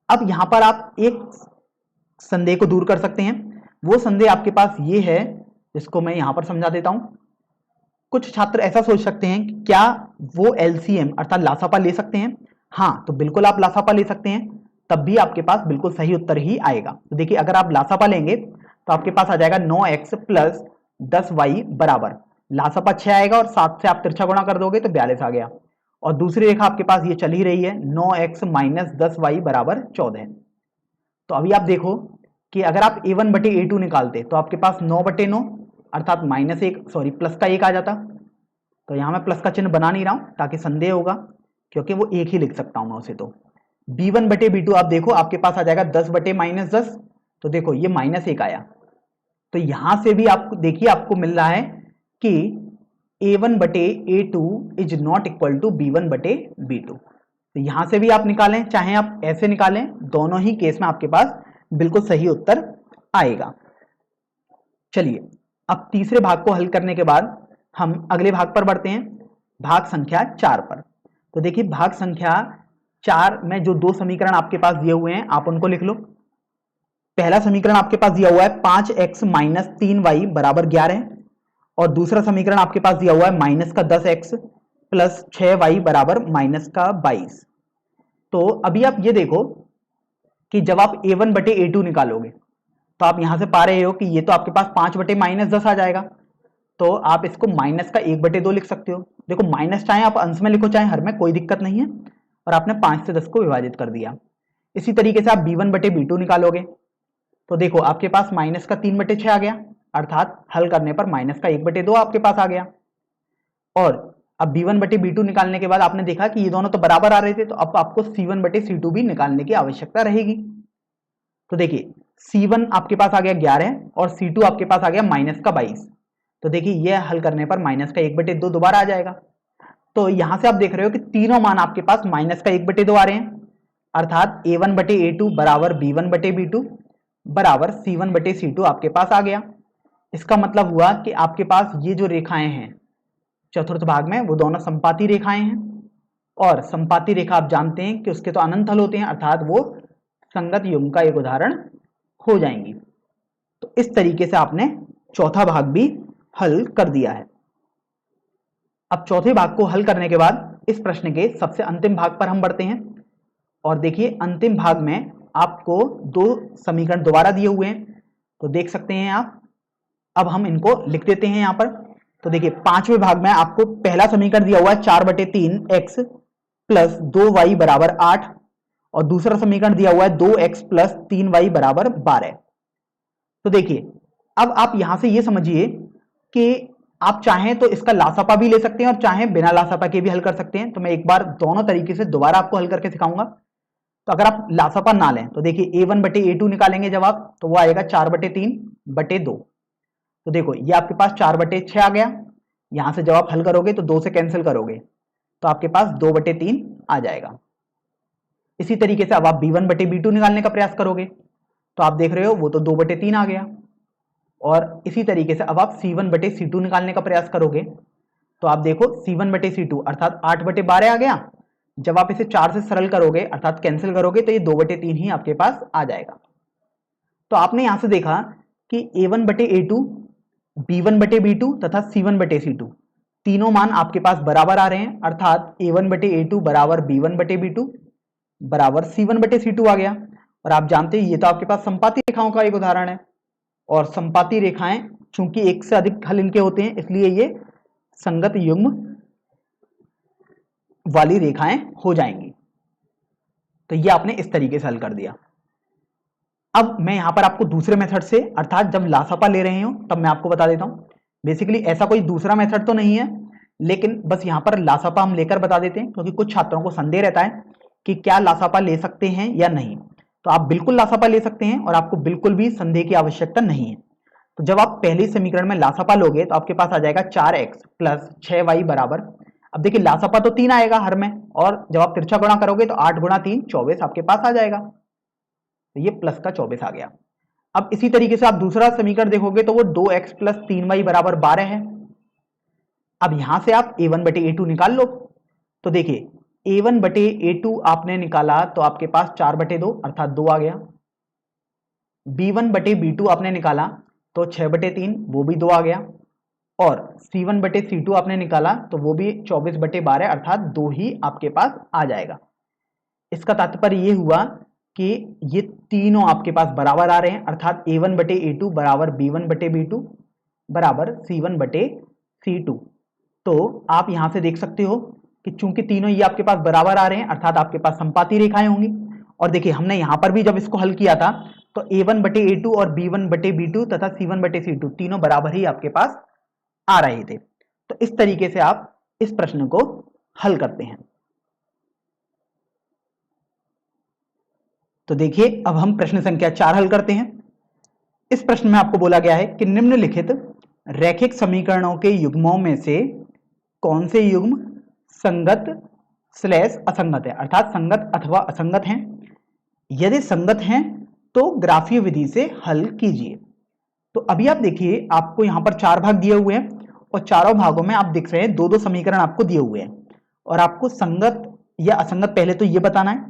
अब यहां पर आप एक संदेह को दूर कर सकते हैं। वो संदेह आपके पास ये है, जिसको मैं यहां पर समझा देता हूं। कुछ छात्र ऐसा सोच सकते हैं कि क्या वो एलसीएम अर्थात लासापा ले सकते हैं? हाँ, तो बिल्कुल आप लासापा ले सकते हैं, तब भी आपके पास बिल्कुल सही उत्तर ही आएगा। तो देखिए अगर आप लासापा लेंगे तो आपके पास आ जाएगा 9x प्लस 10y बराबर, लासापा 6 आएगा और 7 से आप तिरछा गुणा कर दोगे तो 42 आ गया। और दूसरी रेखा आपके पास ये चल ही रही है, 9x माइनस 10y बराबर 14। तो अभी आप देखो कि अगर आप A1/A2 निकालते तो आपके पास 9/9 अर्थात प्लस का 1 आ जाता। तो यहां मैं प्लस का चिन्ह बना नहीं रहा हूं ताकि संदेह होगा, क्योंकि वो एक ही लिख सकता हूं मैं उसे। तो B1/B2 आप देखो आपके पास आ जाएगा 10/-10, तो देखो ये -1 आया। तो यहां से भी आपको देखिए आपको मिल रहा है कि A1/A2 is not equal to B1/B2। तो यहां से भी आप निकालें, चाहे आप ऐसे निकालें, दोनों ही केस में आपके पास बिल्कुल सही उत्तर आएगा। चलिए अब तीसरे भाग को हल करने के बाद हम अगले भाग पर बढ़ते हैं, भाग संख्या 4 पर। तो देखिए भाग संख्या 4 में जो दो समीकरण आपके पास दिए हुए हैं आप उनको लिख लो। पहला समीकरण आपके पास दिया हुआ है 5x माइनस 3y बराबर 11, और दूसरा समीकरण आपके पास दिया हुआ है माइनस का 10x प्लस 6y बराबर माइनस का 22। तो अभी आप ये देखो कि जब आप A1/A2 निकालोगे तो आप यहां से पा रहे हो कि ये तो आपके पास 5/-10 आ जाएगा। तो आप इसको माइनस का 1/2 लिख सकते हो। देखो माइनस चाहे आप अंश में लिखो चाहे हर में, कोई दिक्कत नहीं है। और आपने 5 से 10 को विभाजित कर दिया। इसी तरीके से आप B1/B2 निकालोगे तो देखो आपके पास माइनस का 3/6 आ गया, अर्थात हल करने पर माइनस का 1/2 आपके पास आ गया। और अब B1/B2 निकालने के बाद आपने देखा कि ये दोनों तो बराबर आ रहे थे, तो अब आपको C1/C2 भी निकालने की आवश्यकता रहेगी। तो देखिए C1 आपके पास आ गया 11 और C2 आपके पास आ गया माइनस का 22। तो देखिए ये हल करने पर माइनस का 1/2 दोबारा आ जाएगा। तो यहां से आप देख रहे हो कि तीनों मान आपके पास माइनस का 1/2 आ रहे हैं, अर्थात A1/A2 बराबर B1/B2 बराबर C1/C2 आपके पास आ गया। इसका मतलब हुआ कि आपके पास ये जो रेखाएं हैं चतुर्थ भाग में वो दोनों संपाती रेखाएं हैं, और संपाती रेखा आप जानते हैं कि उसके तो अनंत हल होते हैं, अर्थात वो संगत युग्म का एक उदाहरण हो जाएंगी। तो इस तरीके से आपने चौथा भाग भी हल कर दिया है। अब चौथे भाग को हल करने के बाद इस प्रश्न के सबसे अंतिम भाग पर हम बढ़ते हैं। और देखिए अंतिम भाग में आपको दो समीकरण दोबारा दिए हुए हैं, तो देख सकते हैं आप। अब हम इनको लिख देते हैं यहां पर। तो देखिए पांचवें भाग में आपको पहला समीकरण दिया हुआ है 4/3x प्लस 2y बराबर 8, और दूसरा समीकरण दिया हुआ है 2x प्लस 3y बराबर 12। तो देखिए अब आप यहां से ये समझिए कि आप चाहें तो इसका लासापा भी ले सकते हैं और चाहें बिना लासापा के भी हल कर सकते हैं। तो मैं एक बार दोनों तरीके से दोबारा आपको हल करके सिखाऊंगा। तो अगर आप लासापा ना लें तो देखिए A1/A2 निकालेंगे जब आप, तो वो आएगा 4/3/2। तो देखो ये आपके पास 4/6 आ गया। यहां से जब आप हल करोगे तो 2 से कैंसिल करोगे तो आपके पास 2/3 आ जाएगा। इसी तरीके से अब आप B1/B2 निकालने का प्रयास करोगे तो आप देख रहे हो वो तो 2/3 आ गया। और इसी तरीके से अब आप C1/C2 निकालने का प्रयास करोगे तो आप देखो C1/C2 अर्थात 8/12 आ गया। जब आप इसे 4 से सरल करोगे अर्थात कैंसिल करोगे तो ये 2/3 ही आपके पास आ जाएगा। तो आपने यहां से देखा कि A1/A2, B1/B2 तथा C1/C2 तीनों मान आपके पास बराबर आ रहे हैं, अर्थात A1/A2 बराबर B1/B2 बराबर C1/C2 आ गया। और आप जानते हैं ये तो आपके पास संपाती रेखाओं का एक उदाहरण है, और संपाती रेखाएं चूंकि एक से अधिक हल इनके होते हैं इसलिए ये संगत युग्म वाली रेखाएं हो जाएंगी। तो ये आपने इस तरीके से हल कर दिया। अब मैं यहां पर आपको दूसरे मेथड से, अर्थात जब लासापा ले रहे हो तब मैं आपको बता देता हूं। बेसिकली ऐसा कोई दूसरा मेथड तो नहीं है, लेकिन बस यहां पर लासापा हम लेकर बता देते हैं, क्योंकि कुछ छात्रों को संदेह रहता है कि क्या लासापा ले सकते हैं या नहीं। तो आप बिल्कुल लासापा ले सकते हैं और आपको बिल्कुल भी संदेह की आवश्यकता नहीं है। तो जब आप पहले समीकरण में लासापा लोगे तो आपके पास आ जाएगा 4x प्लस 6y बराबर, अब देखिए लासापा तो 3 आएगा हर में, और जब आप तिरछा गुणा करोगे तो 8 गुणा 3 24 आपके पास आ जाएगा। तो ये प्लस का 24 आ गया। अब इसी तरीके से आप दूसरा समीकरण देखोगे तो वो 2x प्लस 3y बराबर 12 है। अब यहां से आप a1 बटे a2 निकाल लो। तो देखिए a1 बटे a2 आपने निकाला तो आपके पास 4 बटे 2 अर्थात 2 आ गया। b1 बटे b2 आपने निकाला तो 6 बटे 3 वो भी 2 आ गया। और c1 बटे c2 आपने निकाला तो वो भी 24 बटे 12 अर्थात 2 ही आपके पास आ जाएगा। इसका तात्पर्य ये हुआ कि ये तीनों आपके पास बराबर आ रहे हैं, अर्थात a1 बटे a2 बराबर b1 बटे b2 बराबर c1 बटे c2। तो आप यहां से देख सकते हो कि चूंकि तीनों ये आपके पास बराबर आ रहे हैं, अर्थात आपके पास संपाती रेखाएं होंगी। और देखिए हमने यहां पर भी जब इसको हल किया था तो a1 बटे a2 और b1 बटे b2 तथा c1 बटे c2 तीनों बराबर ही आपके पास आ रहे थे। तो इस तरीके से आप इस प्रश्न को हल करते हैं। तो देखिए अब हम प्रश्न संख्या 4 हल करते हैं। इस प्रश्न में आपको बोला गया है कि निम्नलिखित रैखिक समीकरणों के युग्मों में से कौन से युग्म संगत स्लैश असंगत है, अर्थात संगत अथवा असंगत हैं। यदि संगत हैं तो ग्राफीय विधि से हल कीजिए। तो अभी आप देखिए आपको यहां पर 4 भाग दिए हुए हैं और चारों भागों में आप देख रहे हैं 2-2 समीकरण आपको दिए हुए हैं, और आपको संगत या असंगत पहले तो ये बताना है,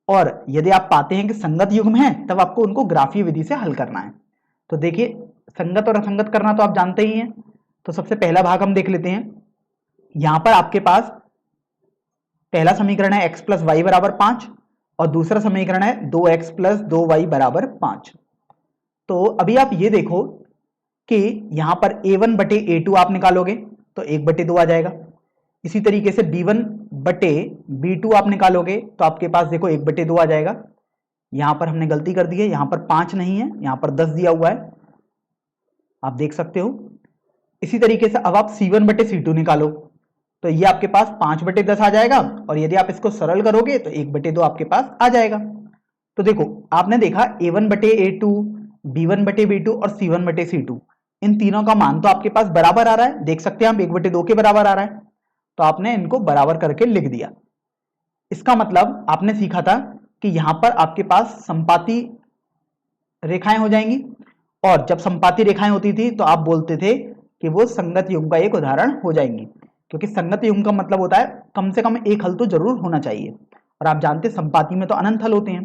और यदि आप पाते हैं कि संगत युग्म है तब आपको उनको ग्राफीय विधि से हल करना है। तो देखिए संगत और असंगत करना तो आप जानते ही हैं। तो सबसे पहला भाग हम देख लेते हैं। यहां पर आपके पास पहला समीकरण है x प्लस वाई बराबर 5 और दूसरा समीकरण है 2x प्लस 2y बराबर 5। तो अभी आप ये देखो कि यहां पर a1 बटे a2 आप निकालोगे तो 1 बटे 2 आ जाएगा। इसी तरीके से b1 बटे b2 आप निकालोगे तो आपके पास देखो 1 बटे 2 आ जाएगा। यहां पर हमने गलती कर दी है, यहां पर 5 नहीं है, यहां पर 10 दिया हुआ है, आप देख सकते हो। इसी तरीके से अब आप c1 बटे c2 निकालो तो ये आपके पास 5 बटे 10 आ जाएगा, और यदि आप इसको सरल करोगे तो 1 बटे 2 आपके पास आ जाएगा। तो देखो आपने देखा a1 बटे a2, b1 बटे b2 और c1 बटे c2, इन तीनों का मान तो आपके पास बराबर आ रहा है, देख सकते हैं आप 1 बटे 2 के बराबर आ रहा है। तो आपने इनको बराबर करके लिख दिया। इसका मतलब आपने सीखा था कि यहां पर आपके पास संपाती रेखाएं हो जाएंगी, और जब संपाती रेखाएं होती थी तो आप बोलते थे कि वो संगत युग्म का एक उदाहरण हो जाएंगी, क्योंकि संगत युग्म का मतलब होता है कम से कम एक हल तो जरूर होना चाहिए, और आप जानते हैं संपाती में तो अनंत हल होते हैं।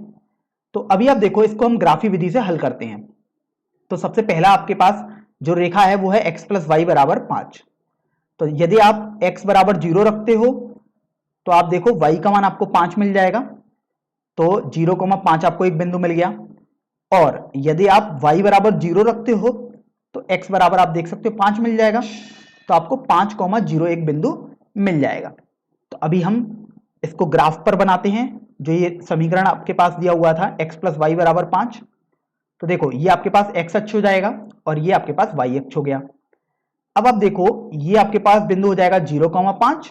तो अभी आप देखो इसको हम ग्राफी विधि से हल करते हैं। तो सबसे पहला आपके पास जो रेखा है वो है x प्लस वाई बराबर 5। तो यदि आप x बराबर 0 रखते हो तो आप देखो y का मान आपको 5 मिल जाएगा, तो 0,5 आपको एक बिंदु मिल गया। और यदि आप y बराबर 0 रखते हो तो x बराबर आप देख सकते हो 5 मिल जाएगा, तो आपको 5,0 एक बिंदु मिल जाएगा। तो अभी हम इसको ग्राफ पर बनाते हैं। जो ये समीकरण आपके पास दिया हुआ था x प्लस वाई बराबर 5, तो देखो ये आपके पास x अक्ष हो जाएगा और ये आपके पास y अक्ष हो गया। अब आप देखो ये आपके पास बिंदु हो जाएगा 0,5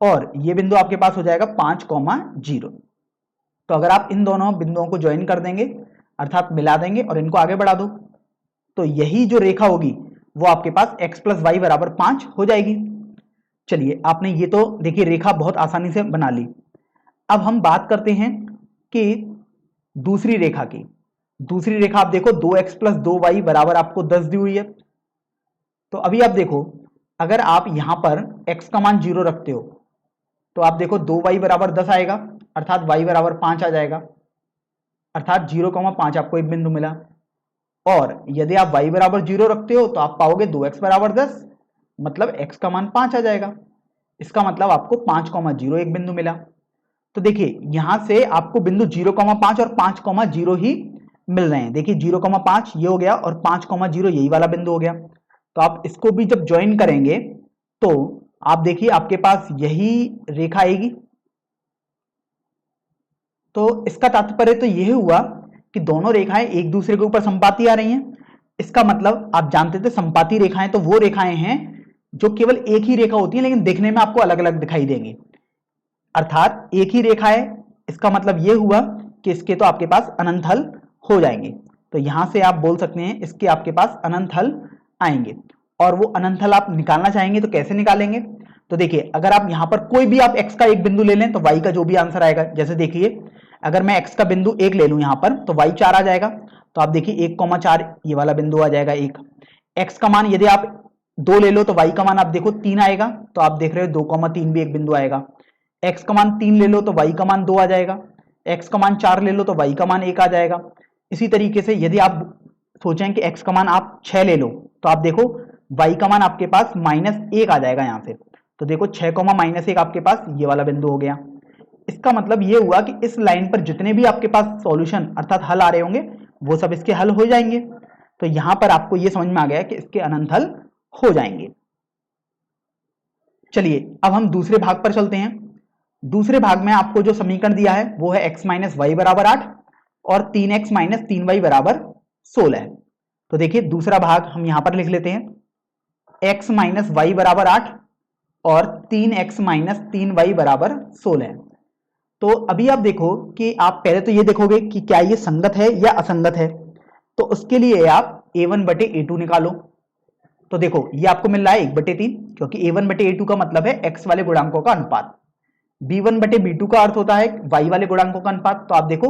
और ये बिंदु आपके पास हो जाएगा 5,0। तो अगर आप इन दोनों बिंदुओं को ज्वाइन कर देंगे अर्थात मिला देंगे और इनको आगे बढ़ा दो, तो यही जो रेखा होगी वो आपके पास x प्लस वाई बराबर 5 हो जाएगी। चलिए आपने ये तो देखिए रेखा बहुत आसानी से बना ली। अब हम बात करते हैं कि दूसरी रेखा की। दूसरी रेखा आप देखो 2x प्लस 2y बराबर आपको 10 दी हुई है। तो अभी आप देखो अगर आप यहां पर x का मान 0 रखते हो तो आप देखो 2y बराबर 10 आएगा, अर्थात y बराबर 5 आ जाएगा, अर्थात 0,5 आपको एक बिंदु मिला। और यदि आप y बराबर 0 रखते हो तो आप पाओगे 2x बराबर 10, मतलब x का मान 5 आ जाएगा। इसका मतलब आपको 5,0 एक बिंदु मिला। तो देखिए यहां से आपको बिंदु 0,5 और 5,0 ही मिल रहे हैं। देखिए 0,5 ये हो गया और 5,0 यही वाला बिंदु हो गया। तो आप इसको भी जब ज्वाइन करेंगे तो आप देखिए आपके पास यही रेखा आएगी। तो इसका तात्पर्य तो यह हुआ कि दोनों रेखाएं एक दूसरे के ऊपर संपाती आ रही हैं। इसका मतलब आप जानते थे संपाती रेखाएं तो वो रेखाएं हैं जो केवल एक ही रेखा होती है लेकिन देखने में आपको अलग अलग दिखाई देंगी, अर्थात एक ही रेखा है। इसका मतलब ये हुआ कि इसके तो आपके पास अनंत हल हो जाएंगे। तो यहां से आप बोल सकते हैं इसके आपके पास अनंत हल आएंगे। और वो अनंत हल आप निकालना चाहेंगे तो कैसे निकालेंगे? तो देखिए, अगर आप यहां पर कोई भी आप x का एक बिंदु ले लें तो y का जो भी आंसर आएगा, जैसे देखिए अगर मैं x का बिंदु 1 ले लूं यहां पर तो y 4 आ जाएगा। तो आप देखिए 1,4 ये वाला बिंदु आ जाएगा 1। x का मान यदि आप 2 ले लो तो y का मान आप देखो 3 आएगा। तो आप देख रहे हो 2,3 भी एक बिंदु आएगा। x का मान 3 ले लो तो y का मान 2 आ जाएगा। x का मान 4 ले लो तो y का मान 1 आ जाएगा। इसी तरीके से यदि आप सोचें कि x का मान आप 6 ले लो तो आप देखो y का मान आपके पास -1 आ जाएगा यहाँ से। तो देखो 6, -1 आपके पास ये वाला बिंदु हो गया। इसका मतलब ये हुआ कि इस लाइन पर जितने भी आपके पास सॉल्यूशन अर्थात हल आ रहे होंगे वो सब इसके हल हो जाएंगे। तो यहां पर आपको ये समझ में आ गया कि इसके अनंत हल हो जाएंगे। चलिए अब हम दूसरे भाग पर चलते हैं। दूसरे भाग में आपको जो समीकरण दिया है वो है x - y = 8 और 3x - 3y = 16। तो देखिए दूसरा भाग हम यहां पर लिख लेते हैं, x - y = 8 और 3x - 3y = 16। तो अभी आप देखो कि आप पहले तो ये देखोगे कि क्या ये संगत है या असंगत है। तो उसके लिए आप a1/a2 निकालो। तो देखो ये आपको मिल रहा है 1/3, क्योंकि a1/a2 का मतलब है x वाले गुणांकों का अनुपात। b1/b2 का अर्थ होता है y वाले गुणांकों का अनुपात। तो आप देखो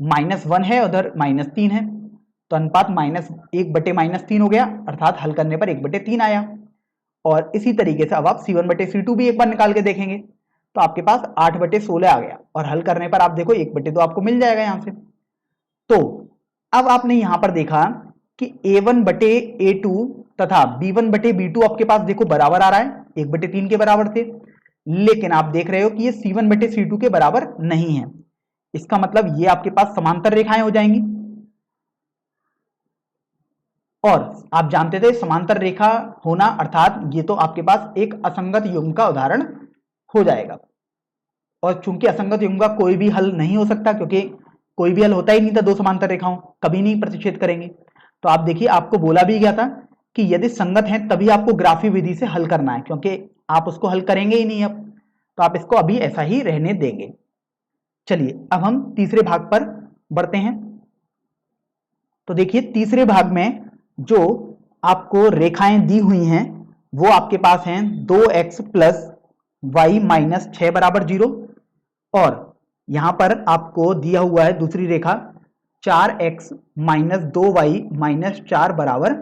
-1 है, उधर -3 है, तो अनुपात -1/-3 हो गया, अर्थात हल करने पर 1/3 आया। और इसी तरीके से अब आप c1/c2 भी एक बार निकाल के देखेंगे तो आपके पास 8/16 आ गया, और हल करने पर आप देखो 1/2 आपको मिल जाएगा यहां से। तो अब आपने यहां पर देखा कि a1/a2 तथा b1/b2 आपके पास देखो बराबर आ रहा है, 1/3 के बराबर थे। लेकिन आप देख रहे हो कि ये c1/c2 के बराबर नहीं है। इसका मतलब ये आपके पास समांतर रेखाएं हो जाएंगी। और आप जानते थे समांतर रेखा होना अर्थात ये तो आपके पास एक असंगत युग्म का उदाहरण हो जाएगा। और चूंकि असंगत युग्म का कोई भी हल नहीं हो सकता, क्योंकि कोई भी हल होता ही नहीं था दो समांतर रेखाओं, कभी नहीं प्रतिच्छेद करेंगे। तो आप देखिए आपको बोला भी गया था कि यदि संगत है तभी आपको ग्राफी विधि से हल करना है, क्योंकि आप उसको हल करेंगे ही नहीं अब, तो आप इसको अभी ऐसा ही रहने देंगे। चलिए अब हम तीसरे भाग पर बढ़ते हैं। तो देखिए तीसरे भाग में जो आपको रेखाएं दी हुई हैं वो आपके पास हैं 2x + y - 6 = 0, और यहां पर आपको दिया हुआ है दूसरी रेखा 4x - 2y - 4 =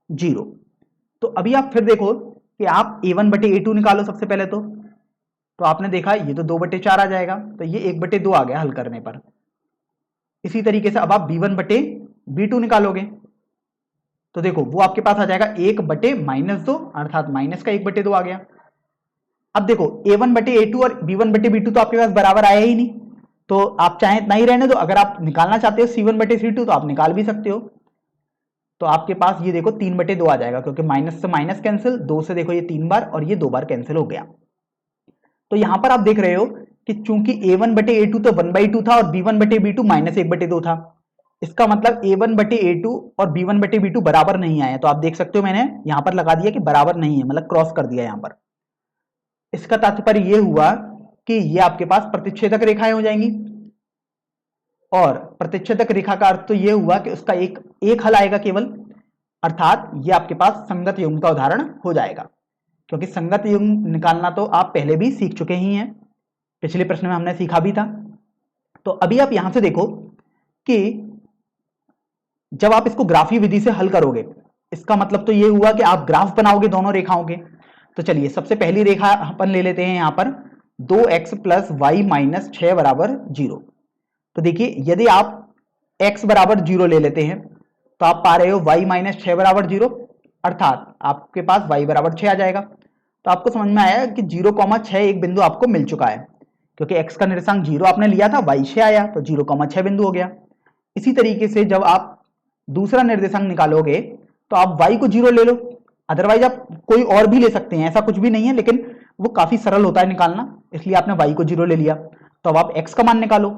0। तो अभी आप फिर देखो कि आप a1/a2 निकालो सबसे पहले। तो आपने देखा ये तो 2/4 आ जाएगा, तो ये 1/2 आ गया हल करने पर। इसी तरीके से अब आप b1/b2 निकालोगे तो देखो वो आपके पास आ जाएगा 1/-2, अर्थात माइनस का 1/2 आ गया। अब देखो a1/a2 और b1/b2 तो आपके पास बराबर आया ही नहीं, तो आप चाहे इतना ही रहने दो। अगर आप निकालना चाहते हो c1/c2 तो आप निकाल भी सकते हो। तो आपके पास ये देखो 3/2 आ जाएगा, क्योंकि माइनस से माइनस कैंसिल, 2 से देखो ये 3 बार और ये 2 बार कैंसिल हो गया। तो यहां पर आप देख रहे हो कि चूंकि a1/a2 तो 1/2 था और b1/b2 -1/2 था, इसका मतलब a1/a2 और b1/b2 बराबर नहीं आए। तो आप देख सकते हो मैंने यहां पर लगा दिया कि बराबर नहीं है, मतलब क्रॉस कर दिया यहां पर। इसका तात्पर्य यह हुआ कि ये आपके पास प्रतिच्छेदक रेखाएं हो जाएंगी, और प्रतिच्छेदक रेखा का अर्थ तो यह हुआ कि उसका एक हल आएगा केवल, अर्थात ये आपके पास संगत युग्म का उदाहरण हो जाएगा। क्योंकि संगत युग्म निकालना तो आप पहले भी सीख चुके ही हैं, पिछले प्रश्न में हमने सीखा भी था। तो अभी आप यहां से देखो कि जब आप इसको ग्राफी विधि से हल करोगे, इसका मतलब तो ये हुआ कि आप ग्राफ बनाओगे दोनों रेखाओं के। तो चलिए सबसे पहली रेखा अपन ले लेते हैं यहां पर 2x + y - 6 = 0। तो देखिए यदि आप x = 0 ले लेते हैं तो आप पा रहे हो y - 6 = 0, अर्थात आपके पास y = 6 आ जाएगा। तो आपको समझ में आया कि 0,6 एक बिंदु आपको मिल चुका है, क्योंकि x का निर्देशांक 0 आपने लिया था, y 6 आया, तो 0,6 बिंदु हो गया। इसी तरीके से जब आप दूसरा निर्देशांक निकालोगे तो आप y को 0 ले लो, अदरवाइज आप कोई और भी ले सकते हैं, ऐसा कुछ भी नहीं है, लेकिन वो काफी सरल होता है निकालना, इसलिए आपने y को 0 ले लिया। तो अब आप x का मान निकालो,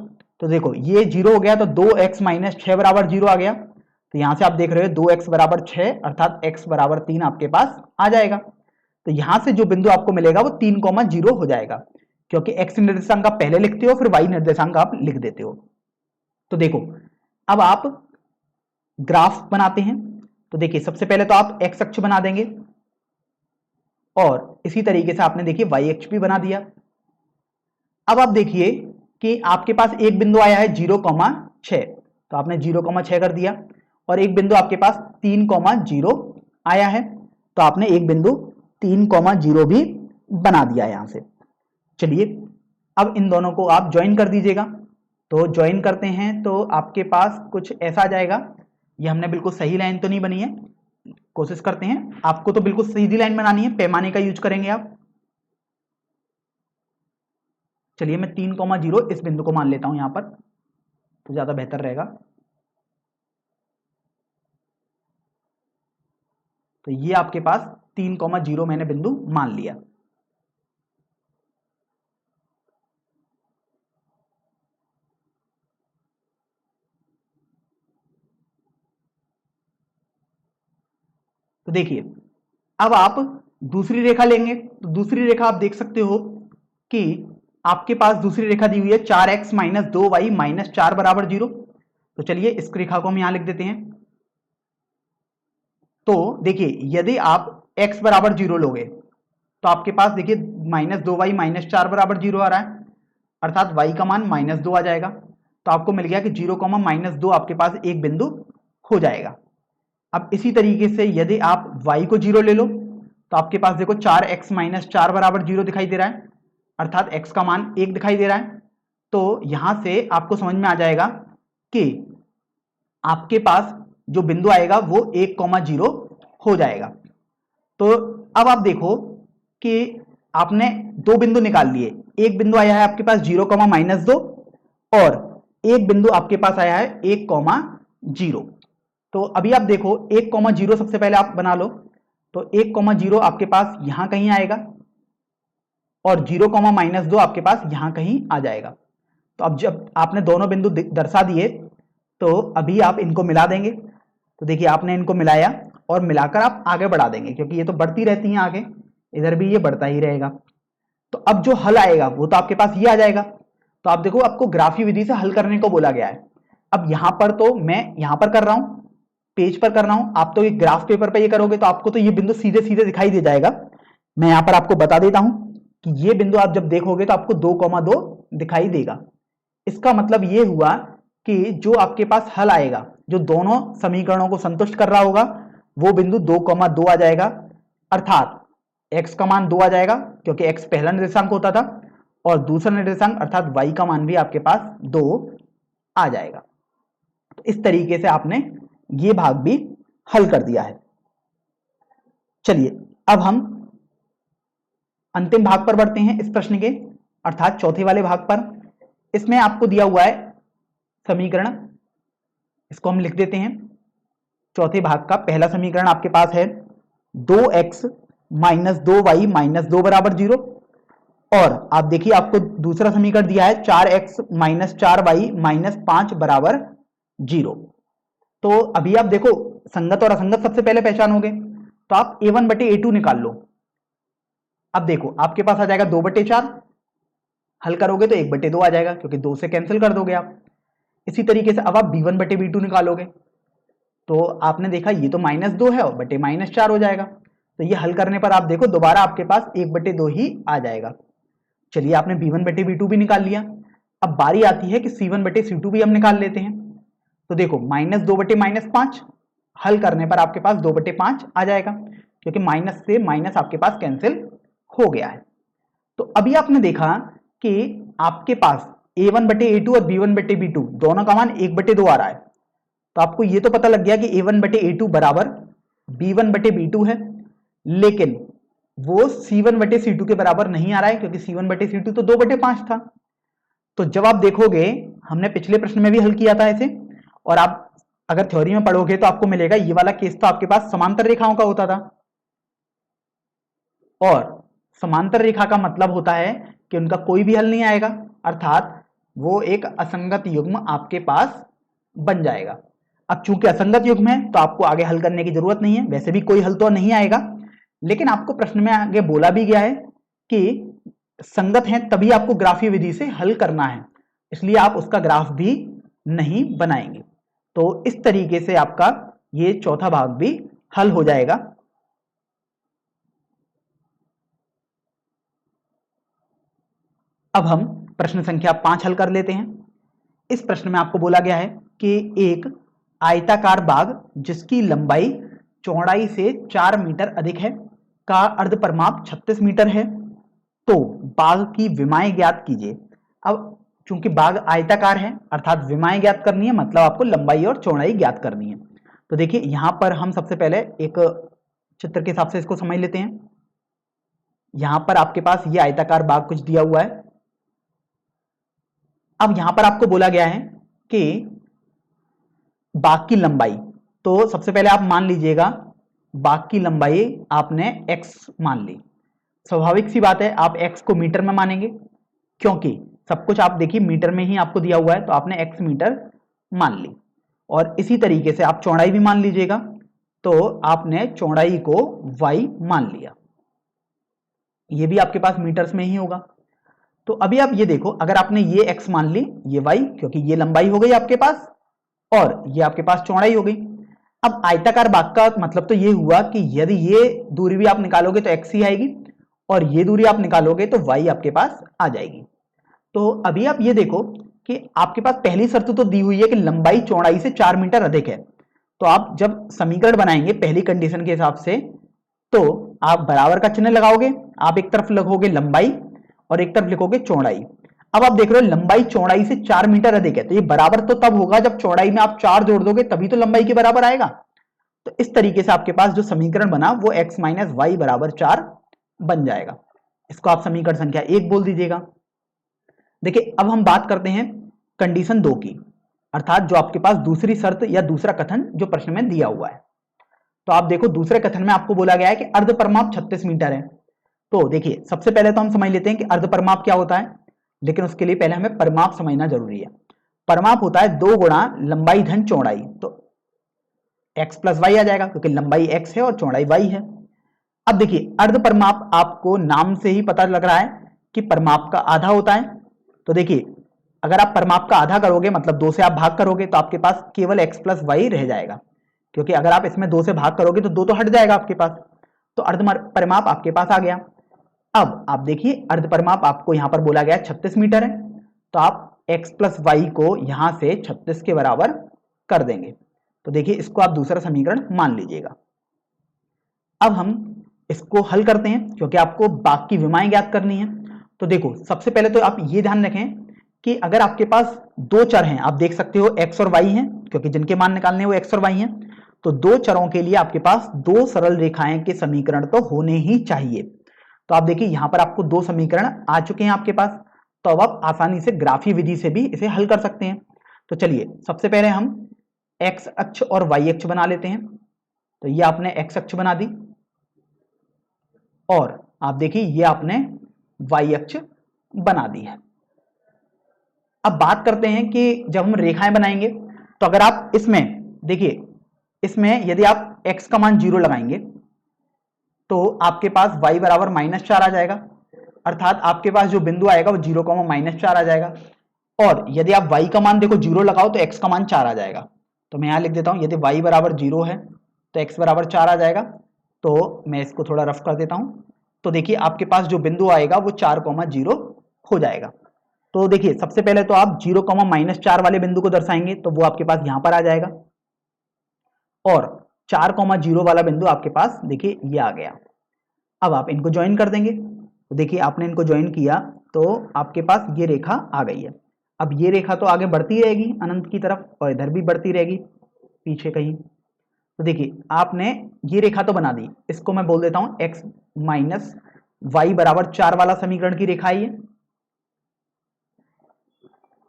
तो देखो ये 0 हो गया तो 2x माइनस 6 बराबर 0 आ गया। तो यहां से आप देख रहे हो 2x बराबर 6 अर्थात x बराबर 3 आपके पास आ जाएगा। तो यहां से जो बिंदु आपको मिलेगा वो 3,0 हो जाएगा, क्योंकि x निर्देशांक आप पहले लिखते हो फिर y निर्देशांक आप लिख देते हो। तो देखो अब आप ग्राफ बनाते हैं। तो देखिए सबसे पहले तो आप x अक्ष बना देंगे और इसी तरीके से आपने देखिए y अक्ष भी बना दिया। अब आप देखिए कि आपके पास एक बिंदु आया है 0,6, तो आपने 0,6 कर दिया, और एक बिंदु आपके पास 3,0 आया है, तो आपने एक बिंदु 3,0 भी बना दिया यहां से। चलिए अब इन दोनों को आप ज्वाइन कर दीजिएगा। तो ज्वाइन करते हैं तो आपके पास कुछ ऐसा आ जाएगा। ये हमने बिल्कुल सही लाइन तो नहीं बनी है, कोशिश करते हैं। आपको तो बिल्कुल सीधी लाइन बनानी है, पैमाने का यूज करेंगे आप। चलिए मैं 3,0 इस बिंदु को मान लेता हूं यहां पर, तो ज्यादा बेहतर रहेगा। तो ये आपके पास 3,0 मैंने बिंदु मान लिया। तो देखिए अब आप दूसरी रेखा लेंगे। तो दूसरी रेखा आप देख सकते हो कि आपके पास दूसरी रेखा दी हुई है 4x माइनस 2y माइनस 4 बराबर 0। तो चलिए इस रेखा को हम यहां लिख देते हैं। तो देखिए यदि आप x बराबर 0 लोगे तो आपके पास देखिए -2y माइनस 4 बराबर 0 आ रहा है, अर्थात y का मान -2 आ जाएगा। तो आपको मिल गया कि 0, -2 आपके पास एक बिंदु हो जाएगा। अब इसी तरीके से यदि आप y को 0 ले लो तो आपके पास देखो 4x माइनस 4 बराबर 0 दिखाई दे रहा है, अर्थात x का मान 1 दिखाई दे रहा है। तो यहां से आपको समझ में आ जाएगा कि आपके पास जो बिंदु आएगा वो 1,0 हो जाएगा। तो अब आप देखो कि आपने दो बिंदु निकाल लिए। एक बिंदु आया है आपके पास 0, -2 और एक बिंदु आपके पास आया है 1,0। तो अभी आप देखो 1,0 सबसे पहले आप बना लो। तो 1,0 आपके पास यहां कहीं आएगा और 0, -2 आपके पास यहां कहीं आ जाएगा। तो अब जब आपने दोनों बिंदु दर्शा दिए तो अभी आप इनको मिला देंगे। तो देखिए आपने इनको मिलाया और मिलाकर आप आगे बढ़ा देंगे, क्योंकि ये तो बढ़ती रहती हैं आगे, इधर भी ये बढ़ता ही रहेगा। तो अब जो हल आएगा वो तो आपके पास ये आ जाएगा। तो आप देखो आपको ग्राफी विधि से हल करने को बोला गया है। अब यहां पर तो मैं यहां पर कर रहा हूं, पेज पर कर रहा हूं, आप तो ये ग्राफ पेपर पर ये करोगे तो आपको तो ये बिंदु सीधे सीधे दिखाई दे जाएगा। मैं यहां पर आपको बता देता हूं कि ये बिंदु आप जब देखोगे तो आपको 2,2 दिखाई देगा। इसका मतलब ये हुआ कि जो आपके पास हल आएगा, जो दोनों समीकरणों को संतुष्ट कर रहा होगा, वो बिंदु 2,2 आ जाएगा, अर्थात x का मान 2 आ जाएगा क्योंकि x पहला निर्देशांक होता था, और दूसरा निर्देशांक अर्थात y का मान भी आपके पास 2 आ जाएगा। तो इस तरीके से आपने ये भाग भी हल कर दिया है। चलिए अब हम अंतिम भाग पर बढ़ते हैं इस प्रश्न के, अर्थात चौथे वाले भाग पर। इसमें आपको दिया हुआ है समीकरण, इसको हम लिख देते हैं। चौथे भाग का पहला समीकरण आपके पास है 2x माइनस 2y माइनस 2 बराबर 0, और आप देखिए आपको दूसरा समीकरण दिया है 4x माइनस 4y माइनस 5 बराबर 0। तो अभी आप देखो संगत और असंगत सबसे पहले पहचानोगे, तो आप a1 बटे a2 निकाल लो। अब देखो आपके पास आ जाएगा 2/4, हल करोगे तो 1/2 आ जाएगा क्योंकि 2 से कैंसिल कर दोगे आप। इसी तरीके से अब आप b1 बटे b2 निकालोगे, तो आपने देखा ये तो -2 है और बटे -4 हो जाएगा। तो ये हल करने पर आप देखो दोबारा आपके पास 1/2 ही आ जाएगा। चलिए आपने b1 बटे b2 भी निकाल लिया। अब बारी आती है कि c1 बटे c2 भी हम निकाल लेते हैं। तो देखो -2 बटे -5, हल करने पर आपके पास 2/5 आ जाएगा क्योंकि माइनस से माइनस आपके पास कैंसिल हो गया है। तो अभी आपने देखा कि आपके पास a1 बटे a2 और b1 बटे b2 दोनों का मान 1/2 आ रहा है। तो आपको ये तो पता लग गया कि a1 बटे a2 बराबर b1 बटे b2 है, लेकिन वो c1 बटे c2 के बराबर नहीं आ रहा है क्योंकि c1 बटे c2 तो 2/5 था। तो जब आप देखोगे, हमने पिछले प्रश्न में भी हल किया था ऐसे, और आप अगर थ्योरी में पढ़ोगे तो आपको मिलेगा ये वाला केस तो आपके पास समांतर रेखाओं का होता था, और समांतर रेखा का मतलब होता है कि उनका कोई भी हल नहीं आएगा, अर्थात वो एक असंगत युग्म आपके पास बन जाएगा। अब चूंकि असंगत युग्म है तो आपको आगे हल करने की जरूरत नहीं है, वैसे भी कोई हल तो नहीं आएगा, लेकिन आपको प्रश्न में आगे बोला भी गया है कि संगत है तभी आपको ग्राफीय विधि से हल करना है, इसलिए आप उसका ग्राफ भी नहीं बनाएंगे। तो इस तरीके से आपका ये चौथा भाग भी हल हो जाएगा। अब हम प्रश्न संख्या 5 हल कर लेते हैं। इस प्रश्न में आपको बोला गया है कि एक आयताकार बाग जिसकी लंबाई चौड़ाई से 4 मीटर अधिक है का अर्ध परिमाप 36 मीटर है, तो बाग की विमाएं ज्ञात कीजिए। अब चूंकि बाग आयताकार है अर्थात विमाएं ज्ञात करनी है, मतलब आपको लंबाई और चौड़ाई ज्ञात करनी है। तो देखिए यहां पर हम सबसे पहले एक चित्र के हिसाब से इसको समझ लेते हैं। यहां पर आपके पास ये आयताकार बाग कुछ दिया हुआ है। अब यहां पर आपको बोला गया है कि बाग की लंबाई, तो सबसे पहले आप मान लीजिएगा बाग की लंबाई आपने x मान ली। स्वाभाविक सी बात है आप x को मीटर में मानेंगे, क्योंकि सब कुछ आप देखिए मीटर में ही आपको दिया हुआ है, तो आपने x मीटर मान ली। और इसी तरीके से आप चौड़ाई भी मान लीजिएगा, तो आपने चौड़ाई को y मान लिया, ये भी आपके पास मीटर्स में ही होगा। तो अभी आप ये देखो, अगर आपने ये x मान ली, ये y, क्योंकि ये लंबाई हो गई आपके पास और ये आपके पास चौड़ाई हो गई। अब आयताकार बाग का मतलब तो ये हुआ कि यदि ये दूरी भी आप निकालोगे तो x ही आएगी और ये दूरी आप निकालोगे तो y आपके पास आ जाएगी। तो अभी आप ये देखो कि आपके पास पहली शर्त तो दी हुई है कि लंबाई चौड़ाई से 4 मीटर अधिक है, तो आप जब समीकरण बनाएंगे पहली कंडीशन के हिसाब से, तो आप बराबर का चिन्ह लगाओगे, आप एक तरफ लिखोगे लंबाई और एक तरफ लिखोगे चौड़ाई। अब आप देख रहे हो लंबाई चौड़ाई से 4 मीटर अधिक है, तो ये बराबर तो तब होगा जब चौड़ाई में आप 4 जोड़ दोगे, तभी तो लंबाई के बराबर आएगा। तो इस तरीके से आपके पास जो समीकरण बना वो x माइनस वाई बराबर 4 बन जाएगा। इसको आप समीकरण संख्या 1 बोल दीजिएगा। देखिए अब हम बात करते हैं कंडीशन 2 की, अर्थात जो आपके पास दूसरी शर्त या दूसरा कथन जो प्रश्न में दिया हुआ है। तो आप देखो दूसरे कथन में आपको बोला गया है कि अर्ध परिमाप 36 मीटर है। तो देखिए सबसे पहले तो हम समझ लेते हैं कि अर्ध परिमाप क्या होता है, लेकिन उसके लिए पहले हमें परिमाप समझना जरूरी है। परिमाप होता है 2 गुणा लंबाई धन चौड़ाई, तो x प्लस वाई आ जाएगा क्योंकि लंबाई x है और चौड़ाई y है। अब देखिए अर्ध परिमाप आपको नाम से ही पता लग रहा है कि परिमाप का आधा होता है। तो देखिए अगर आप परिमाप का आधा करोगे मतलब 2 से आप भाग करोगे तो आपके पास केवल x प्लस वाई रह जाएगा, क्योंकि अगर आप इसमें 2 से भाग करोगे तो 2 तो हट जाएगा आपके पास, तो अर्ध परिमाप आपके पास आ गया। अब आप देखिए अर्ध परिमाप आपको यहां पर बोला गया 36 मीटर है, तो आप x प्लस वाई को यहां से 36 के बराबर कर देंगे। तो देखिए इसको आप दूसरा समीकरण मान लीजिएगा। अब हम इसको हल करते हैं क्योंकि आपको बाग की विमाएं ज्ञात करनी है। तो देखो सबसे पहले तो आप ये ध्यान रखें कि अगर आपके पास 2 चर हैं, आप देख सकते हो x और y हैं, क्योंकि जिनके मान निकालने वो x और y हैं, तो 2 चरों के लिए आपके पास 2 सरल रेखाएं के समीकरण तो होने ही चाहिए। तो आप देखिए यहां पर आपको 2 समीकरण आ चुके हैं आपके पास, तो अब आप आसानी से ग्राफीय विधि से भी इसे हल कर सकते हैं। तो चलिए सबसे पहले हम x अक्ष और y अक्ष बना लेते हैं। तो ये आपने x अक्ष बना दी और आप देखिए ये आपने y अक्ष बना दी है। अब बात करते हैं कि जब हम रेखाएं बनाएंगे तो अगर आप इसमें देखिए, इसमें यदि आप x का मान 0 लगाएंगे तो आपके पास y बराबर -4 आ जाएगा, अर्थात आपके पास जो बिंदु आएगा वो 0, -4 आ जाएगा। और यदि आप y का मान देखो 0 लगाओ तो x का मान 4 आ जाएगा। तो मैं यहां लिख देता हूं, यदि y बराबर 0 है तो x बराबर 4 आ जाएगा। तो मैं इसको थोड़ा रफ कर देता हूं। तो देखिए आपके पास जो बिंदु आएगा वो 4,0 हो जाएगा। तो देखिए सबसे पहले तो आप 0, -4 वाले बिंदु को दर्शाएंगे तो वो आपके पास यहां पर आ जाएगा, और 4,0 वाला बिंदु आपके पास देखिए ये आ गया। अब आप इनको ज्वाइन कर देंगे, तो देखिए आपने इनको ज्वाइन किया तो आपके पास ये रेखा आ गई है। अब ये रेखा तो आगे बढ़ती रहेगी अनंत की तरफ और इधर भी बढ़ती रहेगी पीछे कहीं। तो देखिए आपने ये रेखा तो बना दी, इसको मैं बोल देता हूं x माइनस वाई बराबर 4 वाला समीकरण की रेखा है।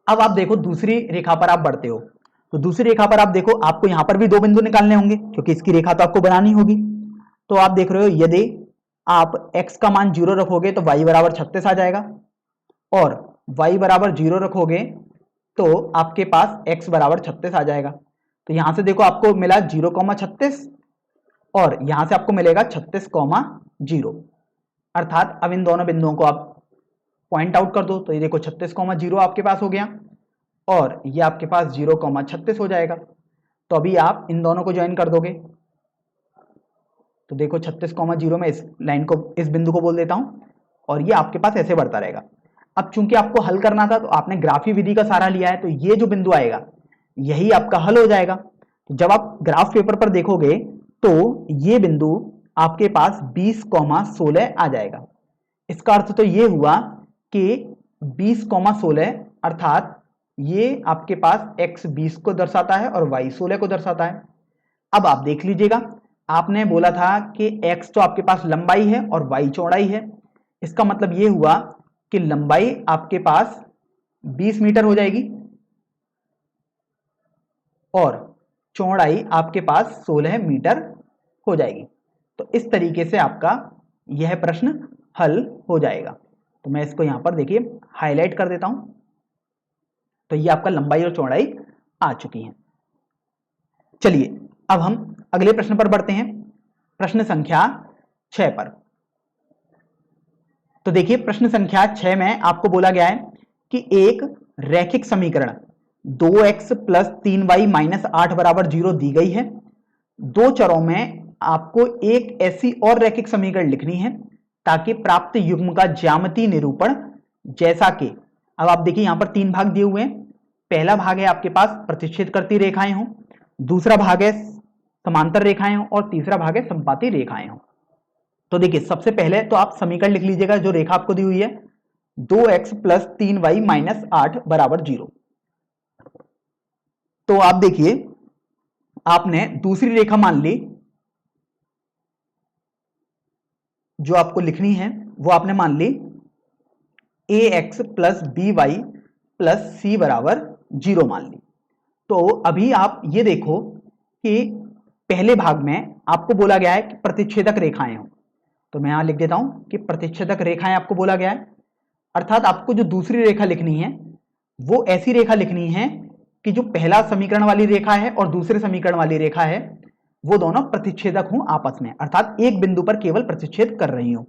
अब आप देखो दूसरी रेखा पर आप बढ़ते हो, तो दूसरी रेखा पर आप देखो आपको यहां पर भी 2 बिंदु निकालने होंगे क्योंकि इसकी रेखा तो आपको बनानी होगी। तो आप देख रहे हो यदि आप x का मान 0 रखोगे तो y बराबर 36 आ जाएगा, और y बराबर 0 रखोगे तो आपके पास x बराबर 36 आ जाएगा। तो यहां से देखो आपको मिला 0,36 और यहां से आपको मिलेगा 36,0, अर्थात अब इन दोनों बिंदुओं को आप पॉइंट आउट कर दो। तो ये देखो 36,0 आपके पास हो गया और ये आपके पास 0,36 हो जाएगा। तो अभी आप इन दोनों को ज्वाइन कर दोगे तो देखो 36,0 में इस लाइन को, इस बिंदु को बोल देता हूं और ये आपके पास ऐसे बढ़ता रहेगा। अब चूंकि आपको हल करना था तो आपने ग्राफी विधि का सहारा लिया है, तो ये जो बिंदु आएगा यही आपका हल हो जाएगा। तो जब आप ग्राफ पेपर पर देखोगे तो ये बिंदु आपके पास 20,16 आ जाएगा। इसका अर्थ तो ये हुआ कि 20,16 अर्थात ये आपके पास x 20 को दर्शाता है और y 16 को दर्शाता है। अब आप देख लीजिएगा, आपने बोला था कि x तो आपके पास लंबाई है और y चौड़ाई है। इसका मतलब ये हुआ कि लंबाई आपके पास 20 मीटर हो जाएगी और चौड़ाई आपके पास 16 मीटर हो जाएगी। तो इस तरीके से आपका यह प्रश्न हल हो जाएगा। तो मैं इसको यहां पर देखिए हाईलाइट कर देता हूं। तो ये आपका लंबाई और चौड़ाई आ चुकी है। चलिए अब हम अगले प्रश्न पर बढ़ते हैं, प्रश्न संख्या 6 पर। तो देखिए प्रश्न संख्या 6 में आपको बोला गया है कि एक रैखिक समीकरण 2x प्लस 3y माइनस 8 बराबर 0 दी गई है। दो चरों में आपको एक ऐसी और रैखिक समीकरण लिखनी है ताकि प्राप्त युग्म का ज्यामितीय निरूपण जैसा कि, अब आप देखिए यहां पर 3 भाग दिए हुए हैं। पहला भाग है आपके पास प्रतिच्छेद करती रेखाएं हों, दूसरा भाग है समांतर रेखाएं हों और तीसरा भाग है संपाती रेखाएं हों। तो देखिए सबसे पहले तो आप समीकरण लिख लीजिएगा जो रेखा आपको दी हुई है, 2x प्लस 3y माइनस 8 बराबर 0। तो आप देखिए आपने दूसरी रेखा मान ली, जो आपको लिखनी है वो आपने मान ली ax plus by plus c बराबर 0 मान ली। तो अभी आप ये देखो कि पहले भाग में आपको बोला गया है कि प्रतिच्छेदक रेखाएं हो, तो मैं यहां लिख देता हूं कि प्रतिच्छेदक रेखाएं आपको बोला गया है। अर्थात आपको जो दूसरी रेखा लिखनी है वो ऐसी रेखा लिखनी है कि जो पहला समीकरण वाली रेखा है और दूसरे समीकरण वाली रेखा है वो दोनों प्रतिच्छेदक हों आपस में, अर्थात एक बिंदु पर केवल प्रतिच्छेद कर रही हो।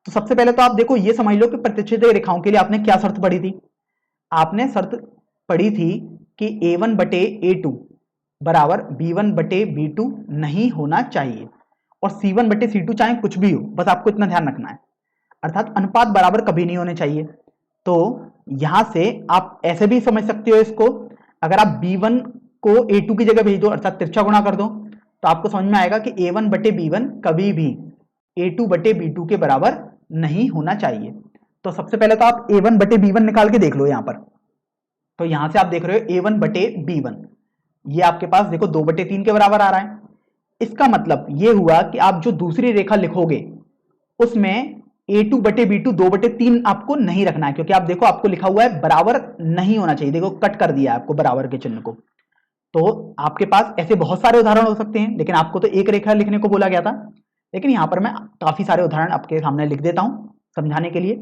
तो सबसे पहले तो आप देखो ये समझ लो कि प्रतिच्छेदक रेखाओं के लिए आपने क्या शर्त पढ़ी थी। आपने शर्त पढ़ी थी कि a1 बटे a2 बराबर b1 बटे b2 नहीं होना चाहिए और c1 बटे c2 चाहे कुछ भी हो, बस आपको इतना ध्यान रखना है, अर्थात अनुपात बराबर कभी नहीं होने चाहिए। तो यहां से आप ऐसे भी समझ सकते हो इसको, अगर आप b1 को a2 की जगह भेज दो अर्थात तिरछा गुणा कर दो तो आपको समझ में आएगा कि a1 बटे b1 कभी भी a2 बटे b2 के बराबर नहीं होना चाहिए। तो सबसे पहले तो आप a1 बटे b1 निकाल के देख लो यहां पर। तो यहां से आप देख रहे हो a1 बटे b1, ये आपके पास देखो 2 बटे 3 के बराबर आ रहा है। इसका मतलब ये हुआ कि आप जो दूसरी रेखा लिखोगे उसमें a2 बटे b2 2 बटे 3 आपको नहीं रखना है, क्योंकि आप देखो आपको लिखा हुआ है बराबर नहीं होना चाहिए, देखो कट कर दिया है आपको बराबर के चिन्ह को। तो आपके पास ऐसे बहुत सारे उदाहरण हो सकते हैं, लेकिन आपको तो एक रेखा लिखने को बोला गया था, लेकिन यहां पर मैं काफी सारे उदाहरण आपके सामने लिख देता हूं समझाने के लिए।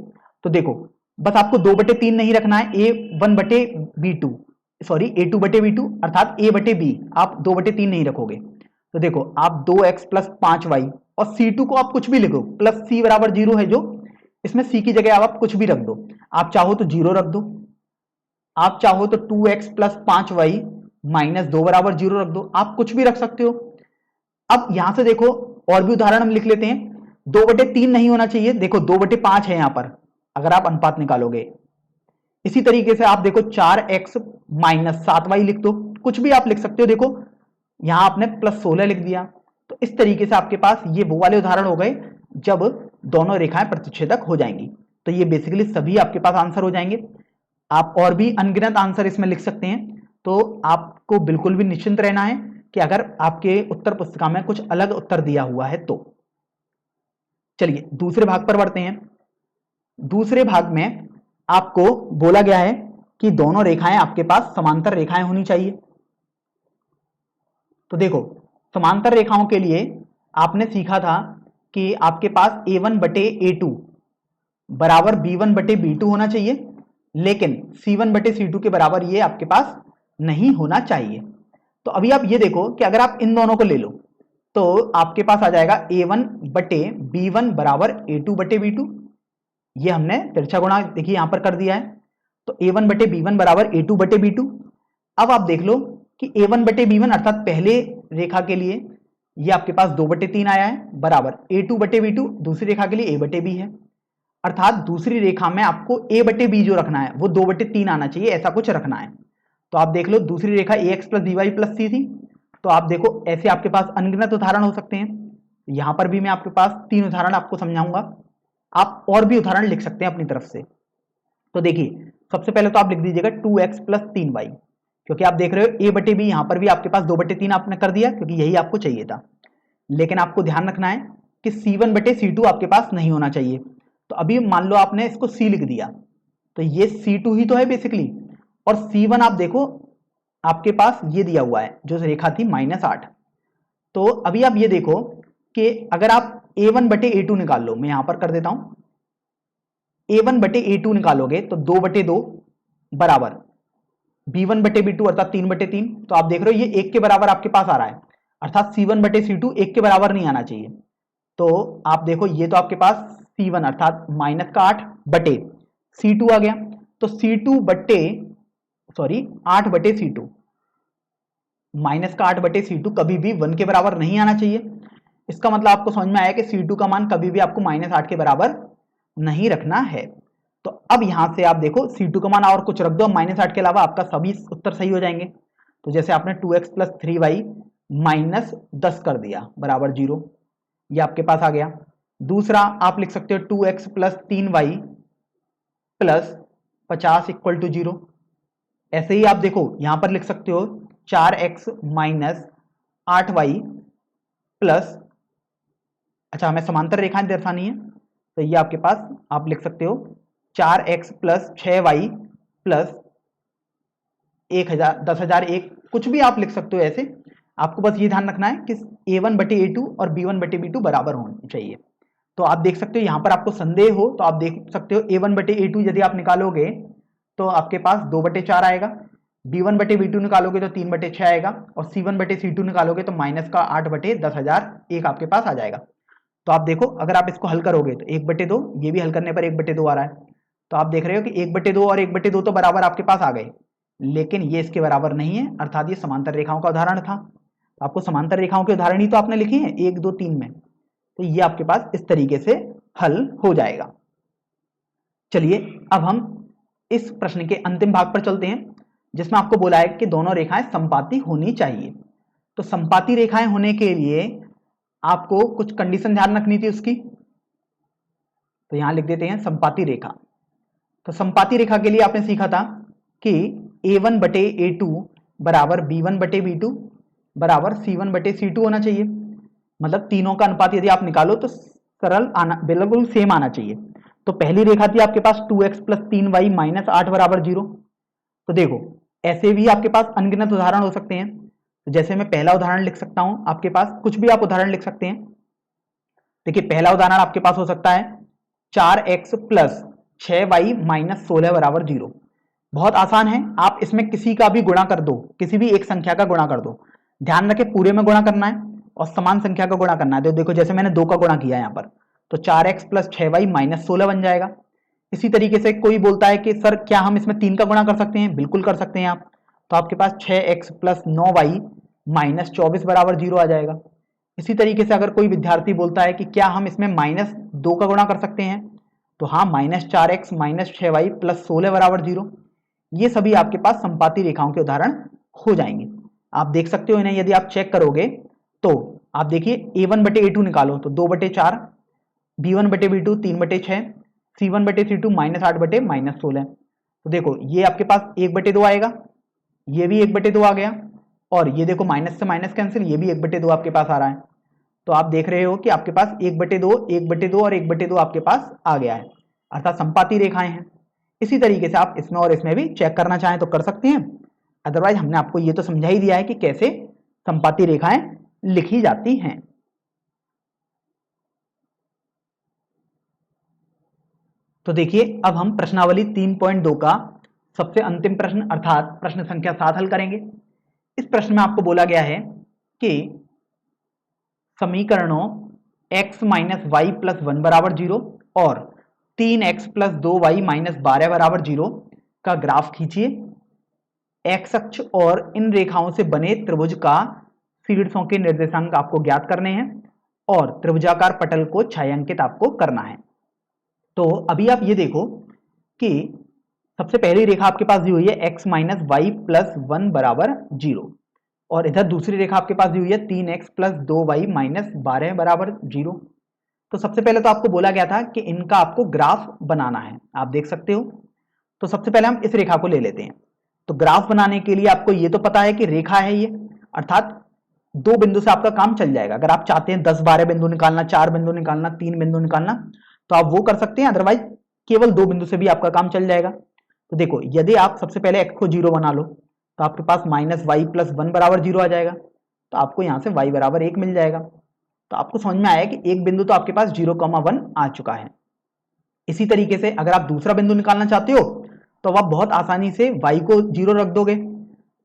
तो देखो बस आपको 2 बटे 3 नहीं रखना है, a1 बटे b2 सॉरी a2 बटे b2 अर्थात a बटे b आप 2 बटे 3 नहीं रखोगे। तो देखो आप 2x प्लस 5y और c2 को आप कुछ भी लिखो, प्लस c बराबर 0 है जो, इसमें c की जगह आप कुछ भी रख दो, आप चाहो तो 0 रख दो, आप चाहो तो 2x प्लस 5y माइनस 2 बराबर 0 रख दो, आप कुछ भी रख सकते हो। अब यहां से देखो और भी उदाहरण हम लिख लेते हैं। 2 बटे 3 नहीं होना चाहिए, देखो 2 बटे 5 है यहां पर अगर आप अनुपात निकालोगे। इसी तरीके से आप देखो 4x माइनस 7y लिख दो, कुछ भी आप लिख सकते हो। देखो यहां आपने प्लस 16 लिख दिया। तो इस तरीके से आपके पास ये वो वाले उदाहरण हो गए जब दोनों रेखाएं प्रतिच्छेदक हो जाएंगी। तो ये बेसिकली सभी आपके पास आंसर हो जाएंगे। आप और भी अनगिनत आंसर इसमें लिख सकते हैं, तो आपको बिल्कुल भी निश्चिंत रहना है कि अगर आपके उत्तर पुस्तिका में कुछ अलग उत्तर दिया हुआ है तो। चलिए दूसरे भाग पर बढ़ते हैं। दूसरे भाग में आपको बोला गया है कि दोनों रेखाएं आपके पास समांतर रेखाएं होनी चाहिए। तो देखो समांतर रेखाओं के लिए आपने सीखा था कि आपके पास a1 बटे a2 बराबर b1 बटे b2 होना चाहिए, लेकिन C1 बटे C2 के बराबर ये आपके पास नहीं होना चाहिए। तो अभी आप ये देखो कि अगर आप इन दोनों को ले लो तो आपके पास आ जाएगा A1 बटे B1 बराबर A2 बटे B2। ये हमने तिरछा गुणा देखिए यहां पर कर दिया है। तो A1 बटे B1 बराबर A2 बटे B2। अब आप देख लो कि A1 बटे B1 अर्थात पहले रेखा के लिए ये आपके पास 2 बटे 3 आया है बराबर A2 बटे B2, दूसरी रेखा के लिए A बटे B है। अर्थात दूसरी रेखा में आपको A बटे B जो रखना है वो 2 बटे 3 आना चाहिए, ऐसा कुछ रखना है। तो आप देख लो दूसरी रेखा AX plus BY plus C थी। तो आप देखो ऐसे आपके पास अनगिनत उदाहरण हो सकते हैं। यहां पर भी मैं आपके पास 3 उदाहरण आपको समझाऊंगा, आप और भी उदाहरण लिख सकते हैं अपनी तरफ से। तो देखिए सबसे पहले तो आप लिख दीजिएगा 2x प्लस 3y, क्योंकि आप देख रहे हो A बटे B यहां पर भी आपके पास 2 बटे 3 आपने कर दिया क्योंकि यही आपको चाहिए था। लेकिन आपको ध्यान रखना है कि C1 बटे C2 आपके पास नहीं होना चाहिए। तो अभी मान लो आपने इसको C लिख दिया तो ये C2 ही तो है बेसिकली, और C1 आप देखो आपके पास ये दिया हुआ है जो रेखा थी -8। तो अभी आप ये देखो कि अगर आप A1 बटे A2 निकाल लो, मैं यहां पर कर देता हूं A1 बटे A2 निकालोगे तो 2 बटे 2 बराबर B1 बटे B2 अर्थात 3 बटे 3। तो आप देख रहे हो ये 1 के बराबर आपके पास आ रहा है, अर्थात C1 बटे C2 1 के बराबर नहीं आना चाहिए। तो आप देखो ये तो आपके पास C1 अर्थात -8 बटे C2 आ गया। तो C2 बटे 8 बटे C2, -8 बटे C2 कभी भी 1 के बराबर नहीं आना चाहिए। इसका मतलब आपको समझ में आया कि C2 का मान कभी भी आपको -8 के बराबर नहीं रखना है। तो अब यहां से आप देखो C2 का मान और कुछ रख दो, -8 के अलावा आपका सभी उत्तर सही हो जाएंगे। तो जैसे आपने 2x प्लस 3y -10 कर दिया बराबर 0, ये आपके पास आ गया। दूसरा आप लिख सकते हो 2x plus 3y plus 50 equal to 0। ऐसे ही आप देखो यहां पर लिख सकते हो 4x माइनस 8y प्लस, अच्छा हमें समांतर रेखाएं दर्शानी है तो ये आपके पास आप लिख सकते हो 4x प्लस 6y प्लस 10,001, कुछ भी आप लिख सकते हो ऐसे। आपको बस ये ध्यान रखना है कि A1 बटे A2 और B1 बटे B2 बराबर होने चाहिए। तो आप देख सकते हो यहां पर आपको संदेह हो तो आप देख सकते हो A1 बटे A2 यदि आप निकालोगे तो आपके पास 2 बटे 4 आएगा, B1 बटे B2 निकालोगे तो 3 बटे 6 आएगा, और C1 बटे C2 निकालोगे तो माइनस का 8 बटे 10,001 आपके पास आ जाएगा। तो आप देखो अगर आप इसको हल करोगे तो 1 बटे 2, ये भी हल करने पर 1 बटे 2 आ रहा है। तो आप देख रहे हो कि 1 बटे 2 और 1 बटे 2 तो बराबर आपके पास आ गए, लेकिन ये इसके बराबर नहीं है, अर्थात ये समांतर रेखाओं का उदाहरण था। आपको समांतर रेखाओं के उदाहरण ही तो आपने लिखे हैं 1 2 3 में, तो ये आपके पास इस तरीके से हल हो जाएगा। चलिए अब हम इस प्रश्न के अंतिम भाग पर चलते हैं, जिसमें आपको बोला है कि दोनों रेखाएं समपाती होनी चाहिए। तो समपाती रेखाएं होने के लिए आपको कुछ कंडीशन ध्यान रखनी थी उसकी, तो यहां लिख देते हैं समपाती रेखा। तो समपाती रेखा के लिए आपने सीखा था कि A1 बटे A2 बराबर B1 बटे B2 बराबर C1 बटे C2 होना चाहिए। मतलब तीनों का अनुपात यदि आप निकालो तो सरल आना, बिल्कुल सेम आना चाहिए। तो पहली रेखा थी आपके पास 2x प्लस 3y माइनस 8 बराबर 0। तो देखो ऐसे भी आपके पास अनगिनत उदाहरण हो सकते हैं। तो जैसे मैं पहला उदाहरण लिख सकता हूं, आपके पास कुछ भी आप उदाहरण लिख सकते हैं। देखिए पहला उदाहरण आपके पास हो सकता है 4x प्लस 6y माइनस 16 बराबर 0। बहुत आसान है, आप इसमें किसी का भी गुणा कर दो, किसी भी एक संख्या का गुणा कर दो। ध्यान रखें पूरे में गुणा करना है और समान संख्या का गुणा करना है। तो देखो जैसे मैंने 2 का गुणा किया यहाँ पर, तो 4x प्लस 6y माइनस 16 बन जाएगा। इसी तरीके से कोई बोलता है कि सर क्या हम इसमें 3 का गुणा कर सकते हैं? बिल्कुल कर सकते हैं आप। तो आपके पास 6x प्लस 9y माइनस 24 बराबर 0 आ जाएगा। इसी तरीके से अगर कोई विद्यार्थी बोलता है कि क्या हम इसमें -2 का गुणा कर सकते हैं? तो हाँ, -4x माइनस 6y प्लस 16 बराबर 0। ये सभी आपके पास समपाती रेखाओं के उदाहरण हो जाएंगे। आप देख सकते हो इन्हें, यदि आप चेक करोगे तो आप देखिए A1 बटे A2 निकालो तो 2 बटे 4, B1 बटे B2 3 बटे 6, C1 बटे C2 -8 बटे -16। तो देखो ये आपके पास 1 बटे 2 आएगा, ये भी 1 बटे 2 आ गया, और ये देखो माइनस से माइनस कैंसिल, ये भी 1 बटे 2 आपके पास आ रहा है। तो आप देख रहे हो कि आपके पास 1 बटे 2, 1 बटे 2 और 1 बटे 2 आपके पास आ गया है, अर्थात समपाती रेखाएं हैं। इसी तरीके से आप इसमें और इसमें भी चेक करना चाहें तो कर सकते हैं। अदरवाइज हमने आपको ये तो समझा ही दिया है कि कैसे समपाती रेखाएं लिखी जाती हैं। तो देखिए अब हम प्रश्नावली 3.2 का सबसे अंतिम प्रश्न अर्थात प्रश्न संख्या 7 हल करेंगे। इस प्रश्न में आपको बोला गया है कि समीकरणों x माइनस वाई प्लस 1 बराबर 0 और 3x प्लस 2y माइनस 12 बराबर 0 का ग्राफ खींचिए। x अक्ष और इन रेखाओं से बने त्रिभुज का शीर्षों के निर्देशांक आपको ज्ञात करने हैं और त्रिभुजाकार पटल को छायांकित आपको करना है। तो अभी आप ये देखो कि सबसे पहली रेखा आपके पास दी हुई है x माइनस वाई प्लस 1 बराबर 0 और इधर दूसरी रेखा आपके पास दी हुई है 3x प्लस 2y माइनस 12 बराबर 0। तो सबसे पहले तो आपको बोला गया था कि इनका आपको ग्राफ बनाना है, आप देख सकते हो। तो सबसे पहले हम इस रेखा को ले लेते हैं। तो ग्राफ बनाने के लिए आपको ये तो पता है कि रेखा है ये, अर्थात दो बिंदु से आपका काम चल जाएगा। अगर आप चाहते हैं 10-12 बिंदु निकालना, 4 बिंदु निकालना, 3 बिंदु निकालना, तो आप वो कर सकते हैं, अदरवाइज केवल 2 बिंदु से भी आपका काम चल जाएगा। तो देखो यदि आप सबसे पहले x को 0 बना लो तो आपके पास माइनस वाई प्लस 1 बराबर 0 आ जाएगा। तो आपको यहाँ से y बराबर 1 मिल जाएगा। तो आपको समझ में आया कि एक बिंदु तो आपके पास 0,1 आ चुका है। इसी तरीके से अगर आप दूसरा बिंदु निकालना चाहते हो तो आप बहुत आसानी से y को 0 रख दोगे।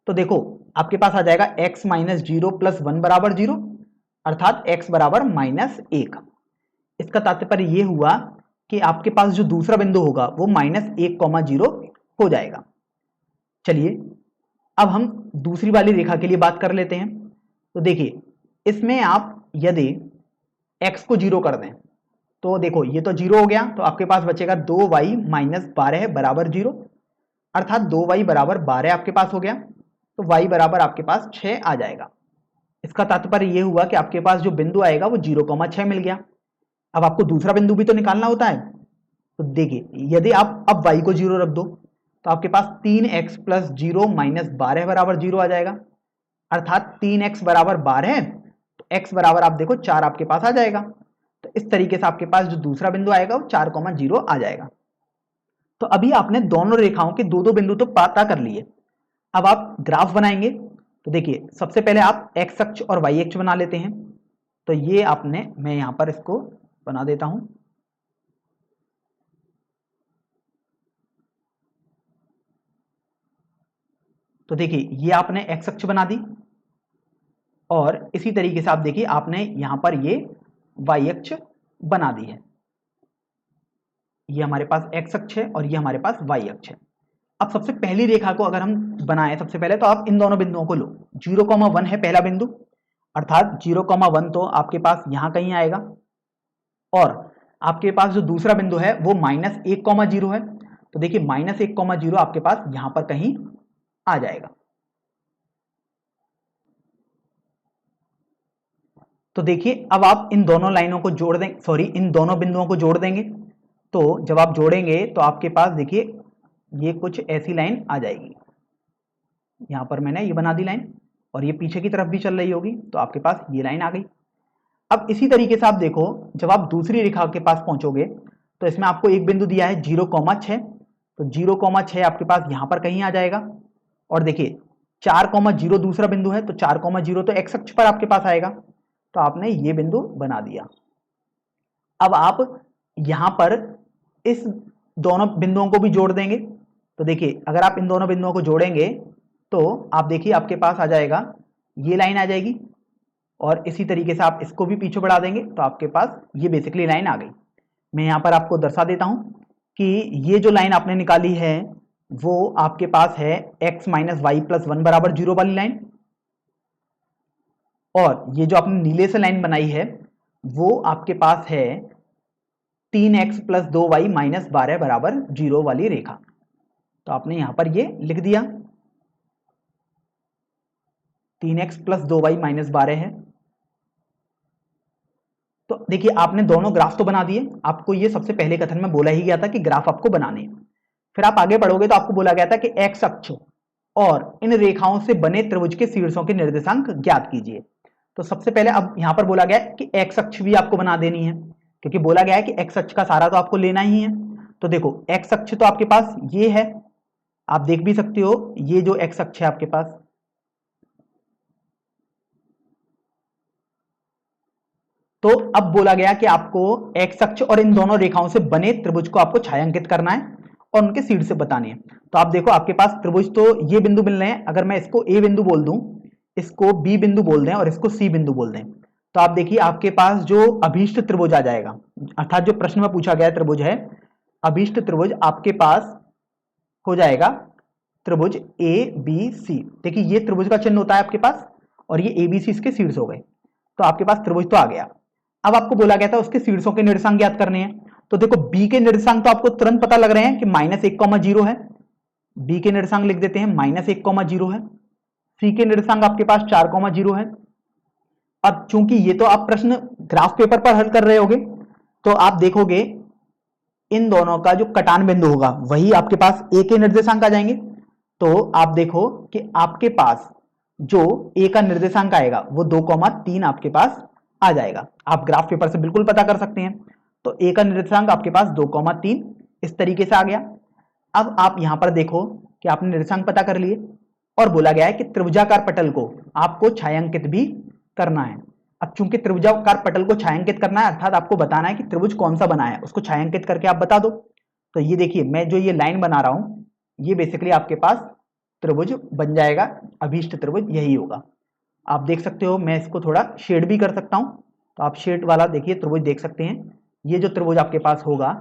तो देखो आपके पास आ जाएगा x माइनस 0 प्लस 1 बराबर 0 अर्थात x बराबर -1। इसका तात्पर्य ये हुआ कि आपके पास जो दूसरा बिंदु होगा वो -1,0 हो जाएगा। चलिए अब हम दूसरी वाली रेखा के लिए बात कर लेते हैं। तो देखिए इसमें आप यदि x को 0 कर दें तो देखो ये तो 0 हो गया, तो आपके पास बचेगा 2y माइनस 12 बराबर 0 अर्थात 2y बराबर 12 आपके पास हो गया। तो y बराबर आपके पास 6 आ जाएगा। इसका तात्पर्य ये हुआ कि आपके पास जो बिंदु आएगा वो 0,6 मिल गया। अब आपको दूसरा बिंदु भी तो निकालना होता है। तो देखिए यदि आप अब y को 0 रख दो तो आपके पास 3x प्लस 0 माइनस 12 बराबर 0 आ जाएगा अर्थात 3x बराबर 12 तो x बराबर आप देखो 4 आपके पास आ जाएगा। तो इस तरीके से आपके पास जो दूसरा बिंदु आएगा वो 4,0 आ जाएगा। तो अभी आपने दोनों रेखाओं के दो बिंदु तो पता कर लिए। अब आप ग्राफ बनाएंगे। तो देखिए सबसे पहले आप x अक्ष और y अक्ष बना लेते हैं। तो ये आपने, मैं यहां पर इसको बना देता हूं। तो देखिए ये आपने x अक्ष बना दी और इसी तरीके से आप देखिए आपने यहां पर ये y अक्ष बना दी है। ये हमारे पास x अक्ष है और ये हमारे पास y अक्ष है। अब सबसे पहली रेखा को अगर हम बनाएं सबसे पहले तो आप इन दोनों बिंदुओं को लो। 0,1 है पहला बिंदु अर्थात 0,1 तो आपके पास यहां कहीं आएगा और आपके पास जो दूसरा बिंदु है वो -1,0 है। तो देखिए -1,0 आपके पास यहां पर कहीं आ जाएगा। तो देखिए अब आप इन दोनों लाइनों को जोड़ दें, सॉरी इन दोनों बिंदुओं को जोड़ देंगे। तो जब आप जोड़ेंगे तो आपके पास देखिए ये कुछ ऐसी लाइन आ जाएगी। यहां पर मैंने ये बना दी लाइन और ये पीछे की तरफ भी चल रही होगी, तो आपके पास ये लाइन आ गई। अब इसी तरीके से आप देखो जब आप दूसरी रेखा के पास पहुंचोगे तो इसमें आपको एक बिंदु दिया है 0,6 तो 0,6 आपके पास यहां पर कहीं आ जाएगा और देखिए 4,0 दूसरा बिंदु है तो 4,0 तो x अक्ष पर आपके पास आएगा। तो आपने ये बिंदु बना दिया। अब आप यहां पर इस दोनों बिंदुओं को भी जोड़ देंगे। तो देखिए अगर आप इन दोनों बिंदुओं को जोड़ेंगे तो आप देखिए आपके पास आ जाएगा ये लाइन आ जाएगी और इसी तरीके से आप इसको भी पीछे बढ़ा देंगे तो आपके पास ये बेसिकली लाइन आ गई। मैं यहां पर आपको दर्शा देता हूं कि ये जो लाइन आपने निकाली है वो आपके पास है x माइनस वाई प्लस 1 बराबर 0 वाली लाइन और ये जो आपने नीले से लाइन बनाई है वो आपके पास है 3x प्लस 2y माइनस 12 बराबर 0 वाली रेखा। तो आपने यहां पर ये लिख दिया 3x प्लस 2y माइनस 12 है। तो देखिए आपने दोनों ग्राफ तो बना दिए। आपको ये सबसे पहले कथन में बोला ही गया था कि ग्राफ आपको बनाने। फिर आप आगे बढ़ोगे तो आपको बोला गया था कि x अक्ष और इन रेखाओं से बने त्रिभुज के शीर्षों के निर्देशांक ज्ञात कीजिए। तो सबसे पहले अब यहां पर बोला गया है कि x अक्ष भी आपको बना देनी है क्योंकि बोला गया है कि x अक्ष का सारा तो आपको लेना ही है। तो देखो x अक्ष तो आपके पास ये है, आप देख भी सकते हो ये जो x अक्ष है आपके पास, तो अब बोला गया कि आपको एक्स अक्ष और इन दोनों रेखाओं से बने त्रिभुज को आपको छायांकित करना है और उनके शीर्ष से बताने हैं। तो आप देखो आपके पास त्रिभुज तो ये बिंदु मिल रहे हैं, अगर मैं इसको ए बिंदु बोल दूं, इसको बी बिंदु बोल दें और इसको सी बिंदु बोल दें, तो आप देखिए आपके पास जो अभीष्ट त्रिभुज आ जाएगा, अर्थात जो प्रश्न में पूछा गया त्रिभुज है अभीष्ट त्रिभुज, आपके पास हो जाएगा त्रिभुज ए बी सी। देखिए ये त्रिभुज का चिन्ह होता है आपके पास और ये ए बी सी इसके शीर्ष हो गए, तो आपके पास त्रिभुज तो आ गया। अब आपको बोला गया था उसके शीर्षों के निर्देशांक ज्ञात करने हैं। तो देखो बी के निर्देशांक तो आपको तुरंत पता लग रहे हैं कि -1,0 है, बी के निर्देशांक लिख देते हैं -1,0 है। सी के निर्देशांक आपके पास 4,0 है। अब चूंकि ये तो आप प्रश्न ग्राफ पेपर पर हल कर रहे होगे, तो आप देखोगे इन दोनों का जो कटान बिंदु होगा वही आपके पास ए के निर्देशांक आ जाएंगे। तो आप देखो कि आपके पास जो ए का निर्देशांक आएगा वो 2,3 आपके पास आ जाएगा। आप ग्राफ पेपर से बिल्कुल पता कर सकते हैं। तो ए का निर्देशांक आपके पास 2,3 इस तरीके से आ गया। अब आप यहां पर देखो कि आपने निर्देशांक पता कर लिए और बोला गया है कि त्रिभुजाकार पटल को आपको छायांकित भी करना है। अब चूंकि त्रिभुजाकार पटल को छायांकित करना है अर्थात आपको बताना है कि त्रिभुज कौन सा बना है, उसको छायांकित करके आप बता दो। तो ये देखिए मैं जो ये लाइन बना रहा हूं ये बेसिकली आपके पास त्रिभुज बन जाएगा, अभीष्ट त्रिभुज यही होगा। आप देख सकते हो मैं इसको थोड़ा शेड भी कर सकता हूं, तो आप शेड वाला देखिए त्रिभुज देख सकते हैं। ये जो त्रिभुज आपके पास होगा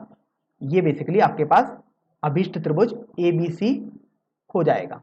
ये बेसिकली आपके पास अभीष्ट त्रिभुज ए बी सी हो जाएगा।